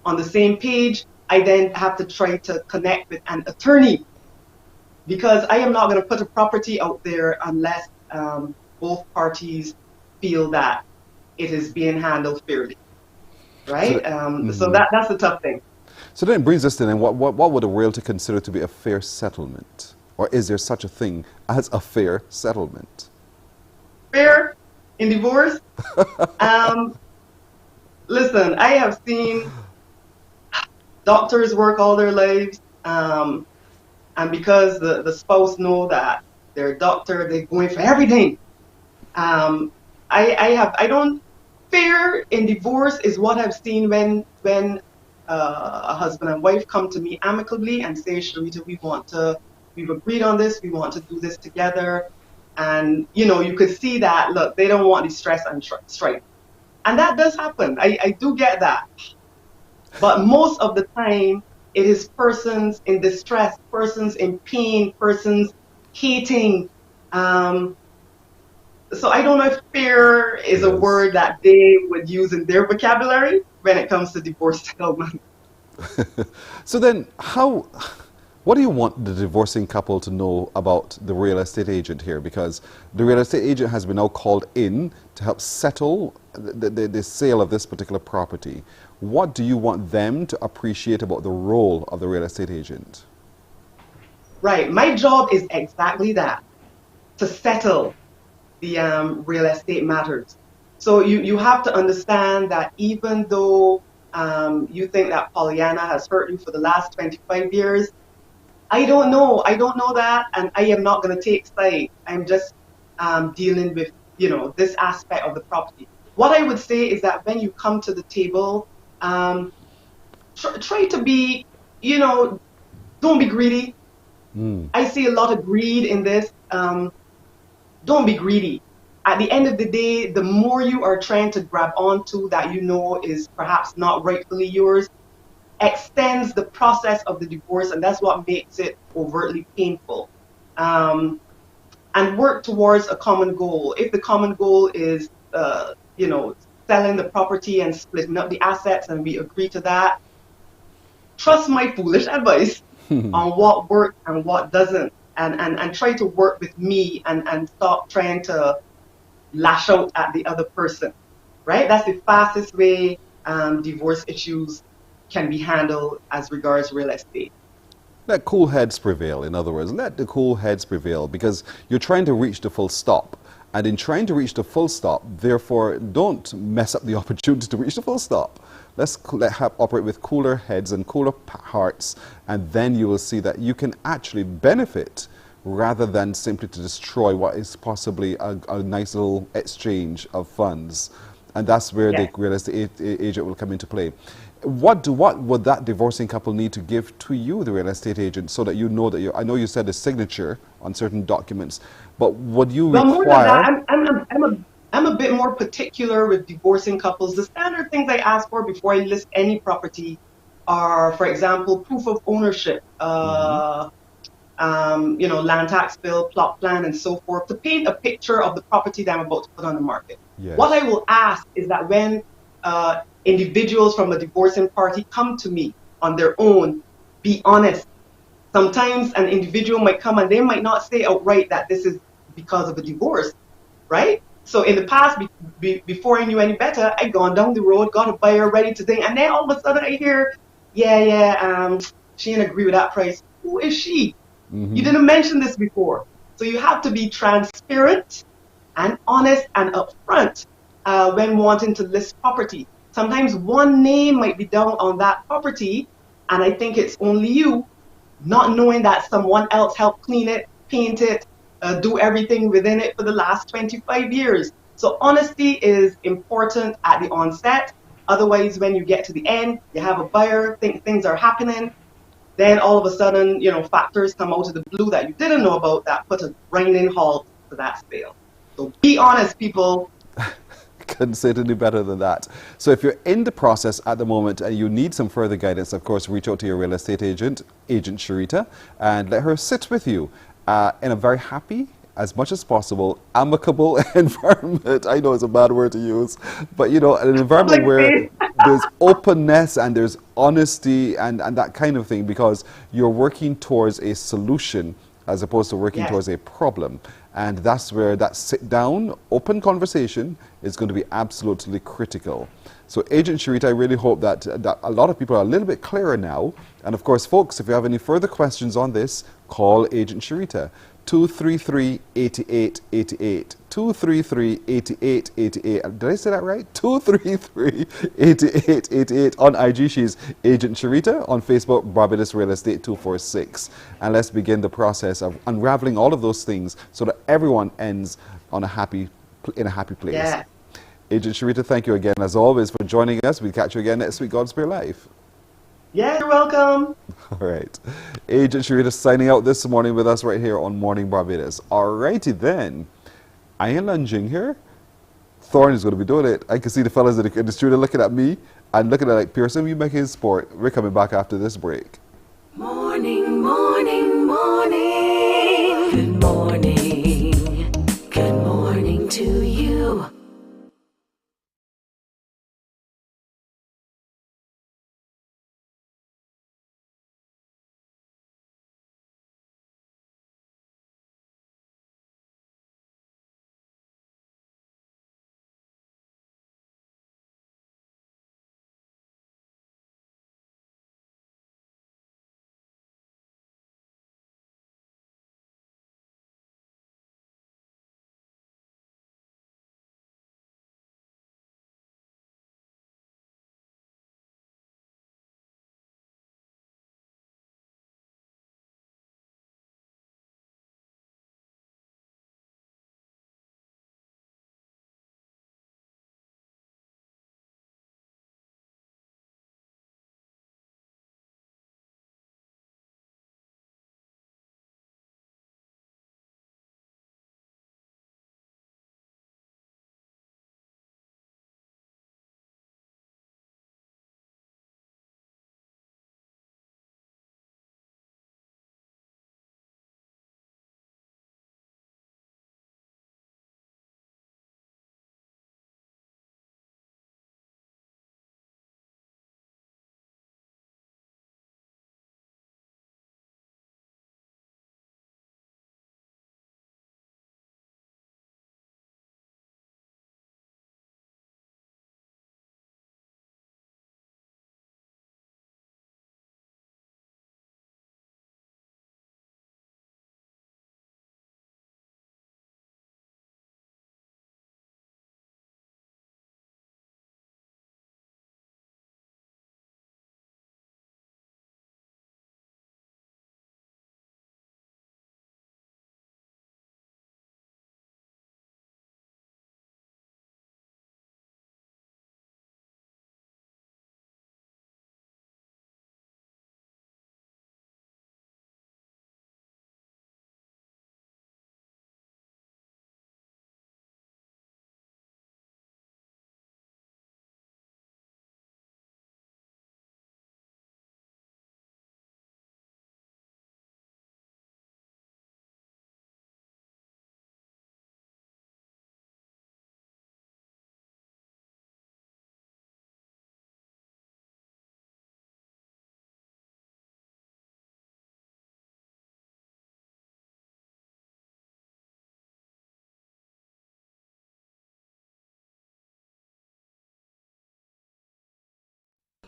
the same page, I then have to try to connect with an attorney, because I am not going to put a property out there unless both parties feel that it is being handled fairly, right? So that's the tough thing. So then it brings us to then, what would a realtor consider to be a fair settlement? Or is there such a thing as a fair settlement? Fair in divorce? Listen, I have seen doctors work all their lives, and because the spouse know that they're a doctor, they're going for everything. Fair in divorce is what I've seen when a husband and wife come to me amicably and say, Sharita, we've agreed on this, we want to do this together. And, you could see that, look, they don't want the stress and strife. And that does happen. I do get that. But most of the time, it is persons in distress, persons in pain, persons hating. So I don't know if fair is a word that they would use in their vocabulary when it comes to divorce settlement. So then, what do you want the divorcing couple to know about the real estate agent here? Because the real estate agent has been now called in to help settle the sale of this particular property. What do you want them to appreciate about the role of the real estate agent? Right. My job is exactly that, to settle the real estate matters. So you have to understand that even though you think that Pollyanna has hurt you for the last 25 years, I don't know that, and I am not going to take side. I'm just dealing with, this aspect of the property. What I would say is that when you come to the table, try to be, don't be greedy. I see a lot of greed in this. Don't be greedy. At the end of the day, the more you are trying to grab onto that is perhaps not rightfully yours, extends the process of the divorce, and that's what makes it overtly painful. And work towards a common goal. If the common goal is, selling the property and splitting up the assets, and we agree to that, trust my foolish advice on what works and what doesn't. And try to work with me and stop trying to lash out at the other person, right? That's the fastest way divorce issues can be handled as regards real estate. Let cool heads prevail, in other words. Let the cool heads prevail, because you're trying to reach the full stop. And in trying to reach the full stop, therefore, don't mess up the opportunity to reach the full stop. Let's operate with cooler heads and cooler hearts, and then you will see that you can actually benefit rather than simply to destroy what is possibly a nice little exchange of funds. And that's where the real estate agent will come into play. What would that divorcing couple need to give to you, the real estate agent, so that you know that I know you said a signature on certain documents, but would you require... More than that, I'm a bit more particular with divorcing couples. The standard things I ask for before I list any property are, for example, proof of ownership, land tax bill, plot plan, and so forth, to paint a picture of the property that I'm about to put on the market. Yes. What I will ask is that when individuals from a divorcing party come to me on their own, be honest. Sometimes an individual might come and they might not say outright that this is because of a divorce, right? So in the past, before I knew any better, I'd gone down the road, got a buyer ready to think, and then all of a sudden I hear, she didn't agree with that price. Who is she? You didn't mention this before. So you have to be transparent and honest and upfront when wanting to list property. Sometimes one name might be down on that property, and I think it's only you, not knowing that someone else helped clean it, paint it, do everything within it for the last 25 years. So honesty is important at the onset. Otherwise, when you get to the end, you have a buyer, think things are happening, then all of a sudden, factors come out of the blue that you didn't know about that put a grinding halt to that sale. So be honest, people. Couldn't say it any better than that. So if you're in the process at the moment and you need some further guidance, of course, reach out to your real estate agent, Agent Sharita, and let her sit with you in a very happy as much as possible, amicable environment. I know it's a bad word to use, but you know, an environment where there's openness and there's honesty and that kind of thing, because you're working towards a solution as opposed to working towards a problem. And that's where that sit down, open conversation is going to be absolutely critical. So Agent Sharita, I really hope that a lot of people are a little bit clearer now. And of course, folks, if you have any further questions on this, call Agent Sharita. 233-8888. 233-8888. Did I say that right? 233-8888. On IG, she's Agent Sharita. On Facebook, Barbados Real Estate 246. And let's begin the process of unraveling all of those things so that everyone ends on in a happy place. Yeah. Agent Sharita, thank you again, as always, for joining us. We'll catch you again next week. God spare life. Yeah, you're welcome. All right. Agent Sharita signing out this morning with us right here on Morning Barbados. All righty then. I ain't lunging here. Thorne is going to be doing it. I can see the fellas in the studio looking at me and looking at like, Pearson, you make his sport. We're coming back after this break. Morning, morning, morning. Good morning. Good morning to you.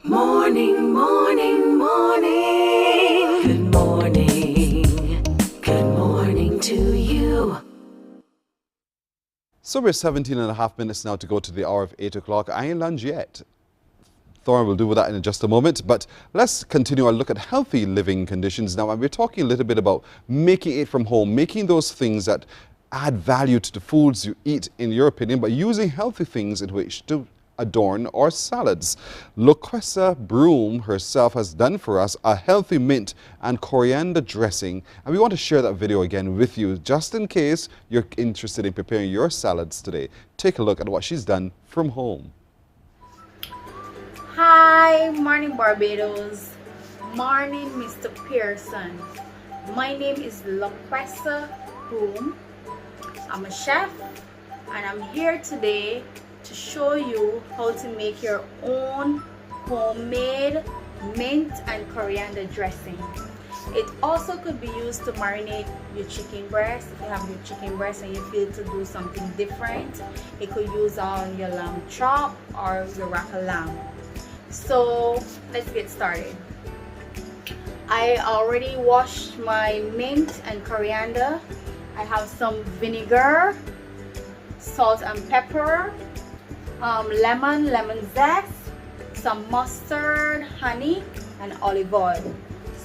Morning, morning, morning. Good morning. Good morning to you. So we're 17 and a half minutes now to go to the hour of 8 o'clock. I ain't lunch yet. Thorne will do with that in just a moment. But let's continue our look at healthy living conditions now. And we're talking a little bit about making it from home, making those things that add value to the foods you eat, in your opinion, but using healthy things in which to adorn our salads. Loquessa Broom herself has done for us a healthy mint and coriander dressing, and we want to share that video again with you just in case you're interested in preparing your salads today. Take a look at what she's done from home. Hi, Morning Barbados. Morning, Mr. Pearson. My name is Loquessa Broom, I'm a chef and I'm here today to show you how to make your own homemade mint and coriander dressing. It also could be used to marinate your chicken breast. If you have your chicken breast and you feel to do something different, it could use on your lamb chop or your rack of lamb. So let's get started. I already washed my mint and coriander. I have some vinegar, salt and pepper, lemon zest, some mustard, honey, and olive oil.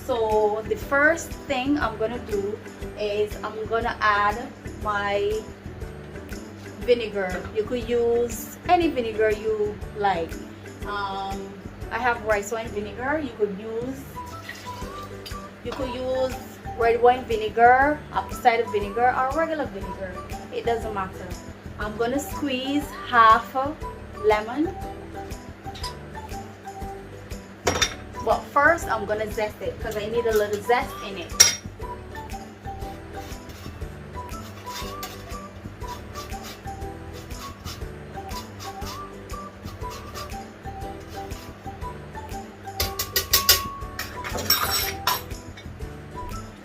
So the first thing I'm gonna do is I'm gonna add my vinegar. You could use any vinegar you like. I have rice wine vinegar. You could use red wine vinegar, apple cider vinegar, or regular vinegar. It doesn't matter. I'm gonna squeeze half a lemon. But first I'm gonna zest it because I need a little zest in it.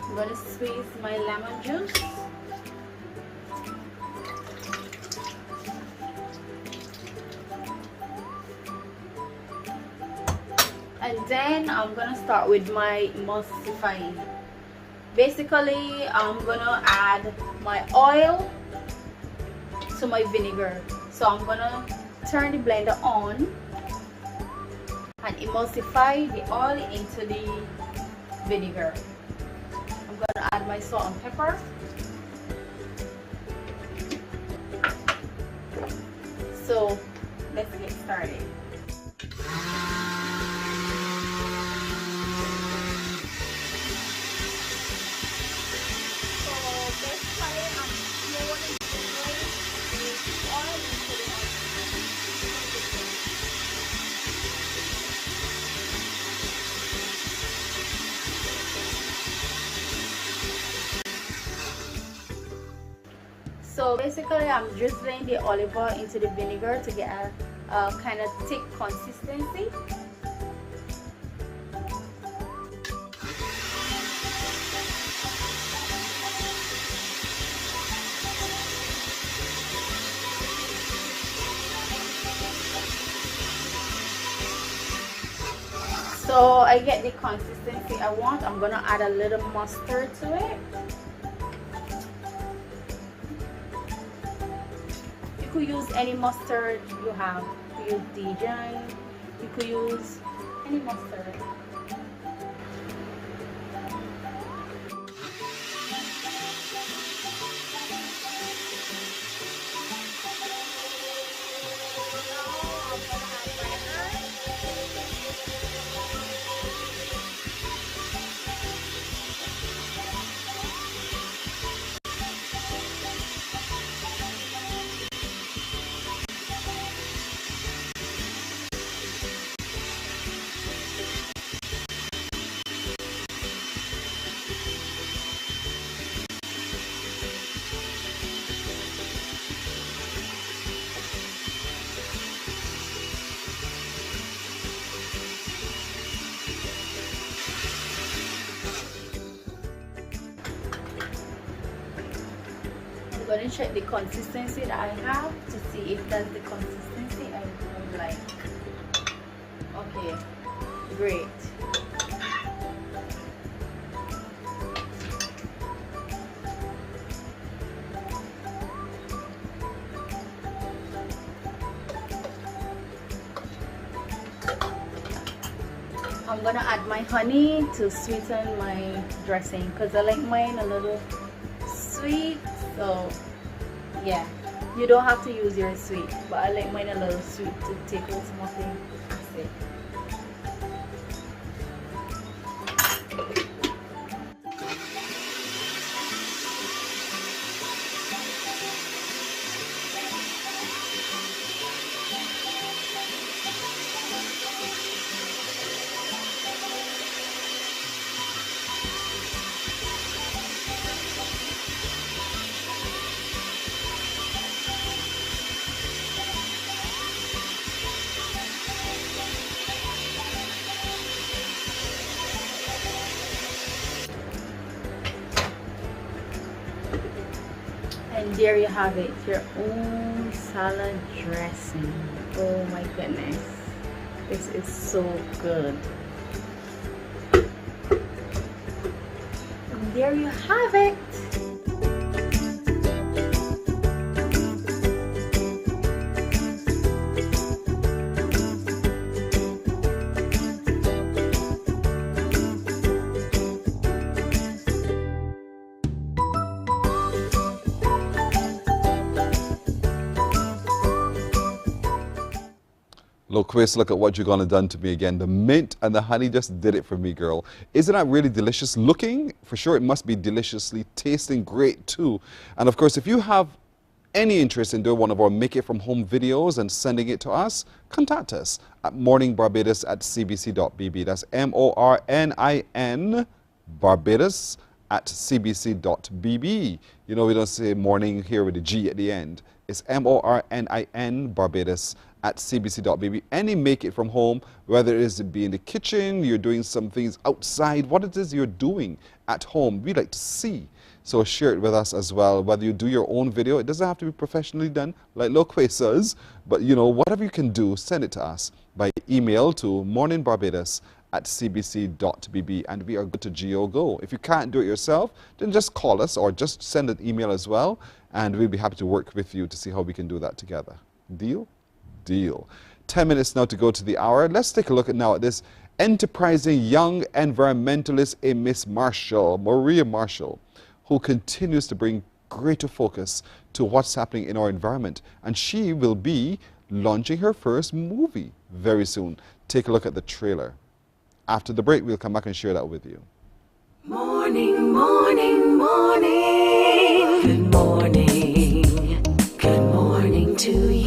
I'm gonna squeeze my lemon juice. And then I'm gonna start with my emulsifying. Basically, I'm gonna add my oil to my vinegar. So I'm gonna turn the blender on and emulsify the oil into the vinegar. I'm gonna add my salt and pepper. So let's get started. So basically I'm drizzling the olive oil into the vinegar to get a kind of thick consistency. So I get the consistency I want. I'm gonna add a little mustard to it. You could use any mustard you have. You could use Dijon. You could use any mustard. I'm going to check the consistency that I have to see if that's the consistency I would like. Okay, great. I'm going to add my honey to sweeten my dressing because I like mine a little sweet. So yeah, you don't have to use your sweet, but I like mine a little sweet to take out some of the acid. There you have it, your own salad dressing. Oh my goodness, this is so good. And there you have it. Look, Chris, look at what you're gonna done to me again. The mint and the honey just did it for me, girl. Isn't that really delicious looking? For sure, it must be deliciously tasting great too. And of course, if you have any interest in doing one of our Make It From Home videos and sending it to us, contact us at morninbarbados@cbc.bb. That's MORNIN Barbados@cbc.bb. You know, we don't say morning here with a G at the end. It's MORNIN Barbados@cbc.bb. Any Make It From Home, whether it is to be in the kitchen, you're doing some things outside, what it is you're doing at home, we'd like to see. So share it with us as well. Whether you do your own video, it doesn't have to be professionally done like Loque says, but you know, whatever you can do, send it to us by email to morninbarbados@cbc.bb, and we are good to go. If you can't do it yourself, then just call us or just send an email as well, and we'll be happy to work with you to see how we can do that together. Deal? Deal. 10 minutes now to go to the hour. Let's take a look now at this enterprising young environmentalist, Miss Marshall, Maria Marshall, who continues to bring greater focus to what's happening in our environment. And she will be launching her first movie very soon. Take a look at the trailer. After the break, we'll come back and share that with you. Morning, morning, morning. Good morning. Good morning to you.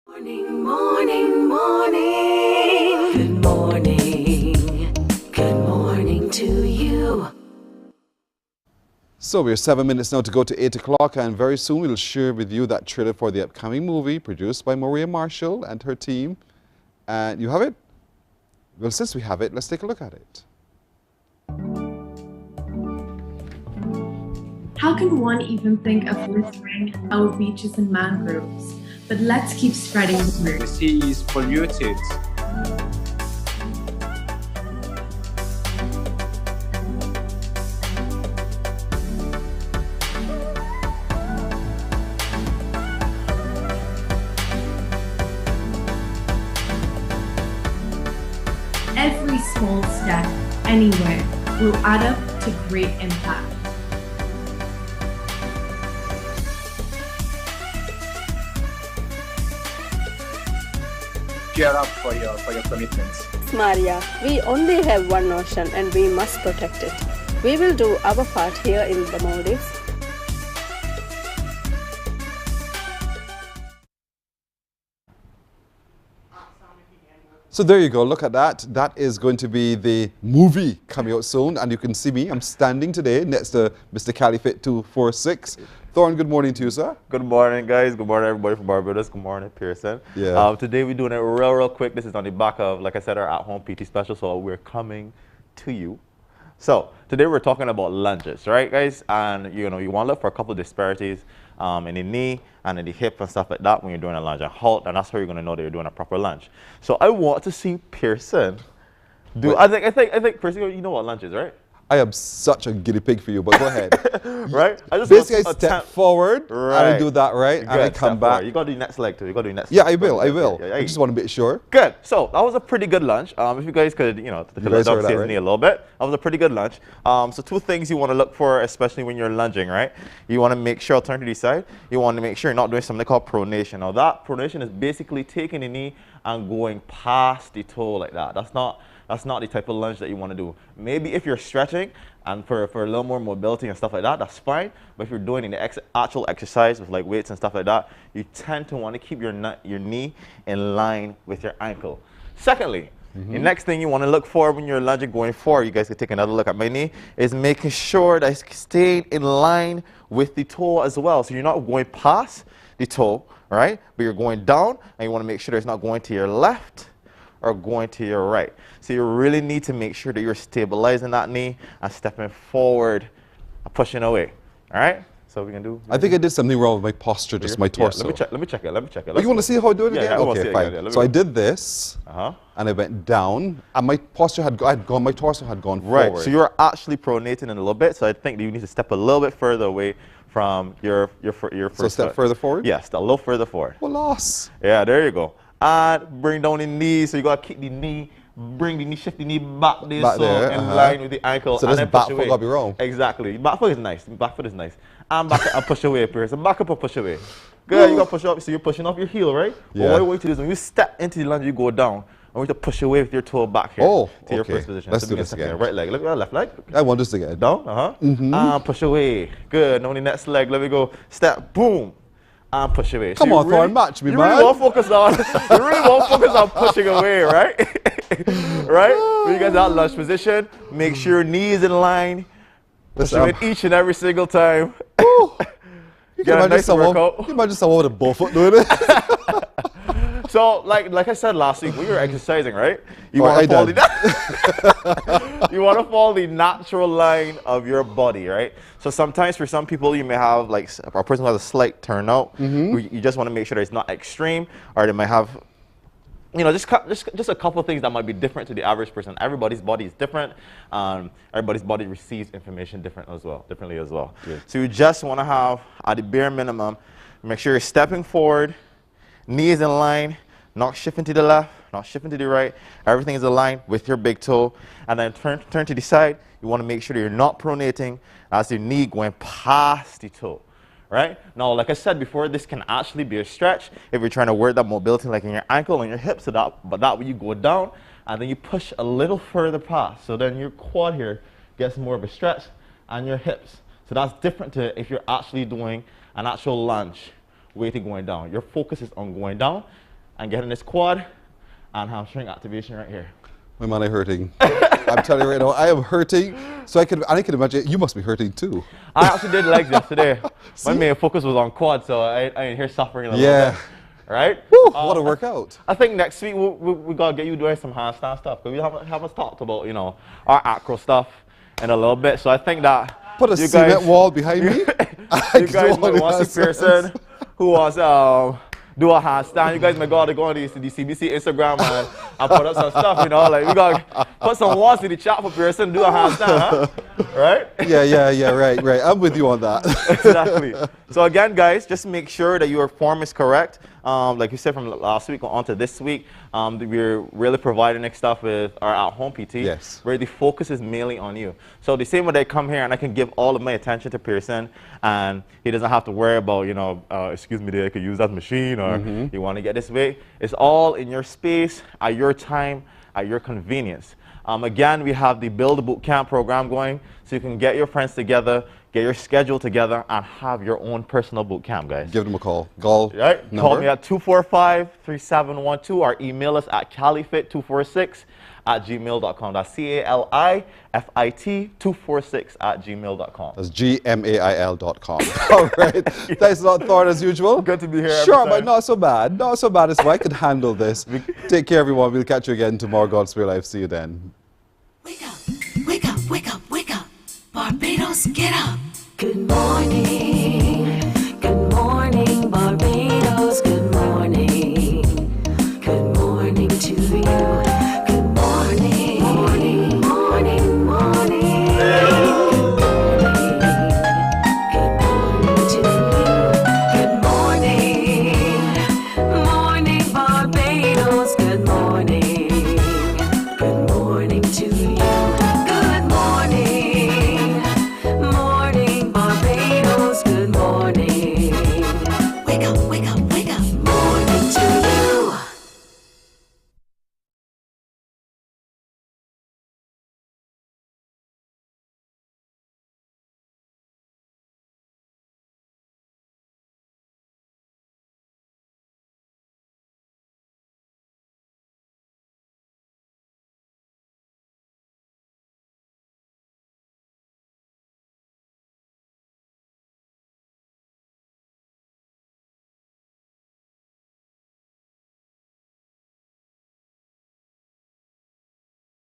Morning, morning, morning. Good morning. Good morning to you. So we're 7 minutes now to go to 8 o'clock, and very soon we'll share with you that trailer for the upcoming movie produced by Maria Marshall and her team. And you have it? Well, since we have it, let's take a look at it. How can one even think of littering our beaches and mangroves? But let's keep spreading the word. The sea is polluted. small step anywhere will add up to great impact. Cheer up for your commitments. Maria, we only have one ocean and we must protect it. We will do our part here in the Maldives. So there you go, look at that. That is going to be the movie coming out soon, and you can see me. I'm standing today next to Mr. Califit 246. Thorne, good morning to you, sir. Good morning, guys. Good morning, everybody from Barbados. Good morning, Pearson. Yeah. Today we're doing it real quick. This is on the back of, like I said, our at-home PT special, so we're coming to you. So today we're talking about lunges, right, guys? And you want to look for a couple of disparities in the knee and in the hip and stuff like that when you're doing a lunge. And halt, and that's how you're going to know that you're doing a proper lunge. So I want to see Pearson do. I think Pearson, you know what lunge is, right? I am such a guidy pig for you, but go ahead. Right? I just basically, I step forward, right. and I do that, right? And I come back. Forward. You got to do next leg too. You got to do next. Yeah, I will. Yeah, I just want to be sure. Good. So that was a pretty good lunge. If you guys could, look down his knee a little bit. That was a pretty good lunge. So two things you want to look for, especially when you're lunging, right? You want to make sure, turn to the side. You want to make sure you're not doing something called pronation. Now that pronation is basically taking the knee and going past the toe like that. That's not the type of lunge that you want to do. Maybe if you're stretching and for a little more mobility and stuff like that, that's fine. But if you're doing the actual exercise with like weights and stuff like that, you tend to want to keep your knee in line with your ankle. Secondly, the next thing you want to look for when you're lunging going forward, you guys can take another look at my knee, is making sure that it's staying in line with the toe as well. So you're not going past the toe, right? But you're going down, and you want to make sure that it's not going to your left or going to your right. So you really need to make sure that you're stabilizing that knee and stepping forward and pushing away. All right? So we can do. I think I did something wrong with my posture, just my torso. Yeah, let me check it. Oh, you want to see how I do it again? Yeah, okay, fine. Yeah, so I did this, and I went down, and my posture had gone, my torso had gone forward. Right, so you're actually pronating in a little bit, so I think that you need to step a little bit further away from your first So step further forward? Yes, a little further forward. Well, loss. Yeah, there you go. And bring down the knee, so you got to keep the knee, shift the knee back there, in line with the ankle. So and this back foot got to be wrong. Exactly. Back foot is nice. Back foot is nice. And back up and push away, Pearson. Back up and push away. Good, you got to push up, so you're pushing off your heel, right? Yeah. Well, what you want to do is when you step into the lunge, you go down. I want you to push away with your toe back here to your first position. Let's do this again. Right leg, look at that left leg. I want this again. Down, and push away. Good, now the next leg, let me go. Step, boom, and push away. Come on, Thorne, match me, man. You really want to focus on pushing away, right? Right? When you get that lunge position, make sure your knee is in line. Push away each and every single time. Get a nice workout. Can you imagine someone with a bull foot doing it? So, like I said last week, when you're exercising, right? You want to follow the natural line of your body, right? So sometimes for some people, you may have like a person who has a slight turnout. You just want to make sure that it's not extreme, or they might have, just a couple of things that might be different to the average person. Everybody's body is different. Everybody's body receives information differently as well. Yeah. So you just want to have, at the bare minimum, make sure you're stepping forward, knee is in line, not shifting to the left, not shifting to the right. Everything is aligned with your big toe. And then turn to the side. You want to make sure that you're not pronating as your knee going past the toe. Right? Now, like I said before, this can actually be a stretch if you're trying to work that mobility like in your ankle and your hips, but that way you go down and then you push a little further past. So then your quad here gets more of a stretch and your hips. So that's different to if you're actually doing an actual lunge, weighting going down. Your focus is on going down and getting this quad and hamstring activation right here. My man, I'm hurting. I'm telling you right now, I am hurting. So I can imagine you must be hurting too. I actually did legs yesterday. My main focus was on quad, so I ain't here suffering a little bit. Right? Woo, what a workout. I think next week we got to get you doing some handstand stuff, because we haven't talked about, our acro stuff in a little bit. So I think that put a cement wall behind me. You guys might want to see Pearson, who was do a handstand. You guys may go on the CBC Instagram and put up some stuff, you know, like we got to put some walls in the chat for Pearson, do a handstand, huh? Right? Yeah, right. I'm with you on that. Exactly. So again, guys, just make sure that your form is correct. Like you said, from last week on to this week, we're really providing next stuff with our at-home PT, yes, where the focus is mainly on you. So the same way they come here and I can give all of my attention to Pearson, and he doesn't have to worry about, you know, excuse me, I could use that machine, or you want to get this way. It's all in your space, at your time, at your convenience. Again, we have the Build a Boot Camp program going, so you can get your friends together, get your schedule together, and have your own personal boot camp, guys. Give them a call. Call Call me at 245-3712 or email us at califit246@gmail.com. That's CALIFIT246@gmail.com. That's GMAIL.com. All right. Thanks a lot, Thorne, as usual. Good to be here. Sure, but not so bad. Not so bad as well. I could handle this. Take care, everyone. We'll catch you again tomorrow. God's will. Life. See you then. Wake up, wake up, wake up, wake up. Barbados, get up. Good morning.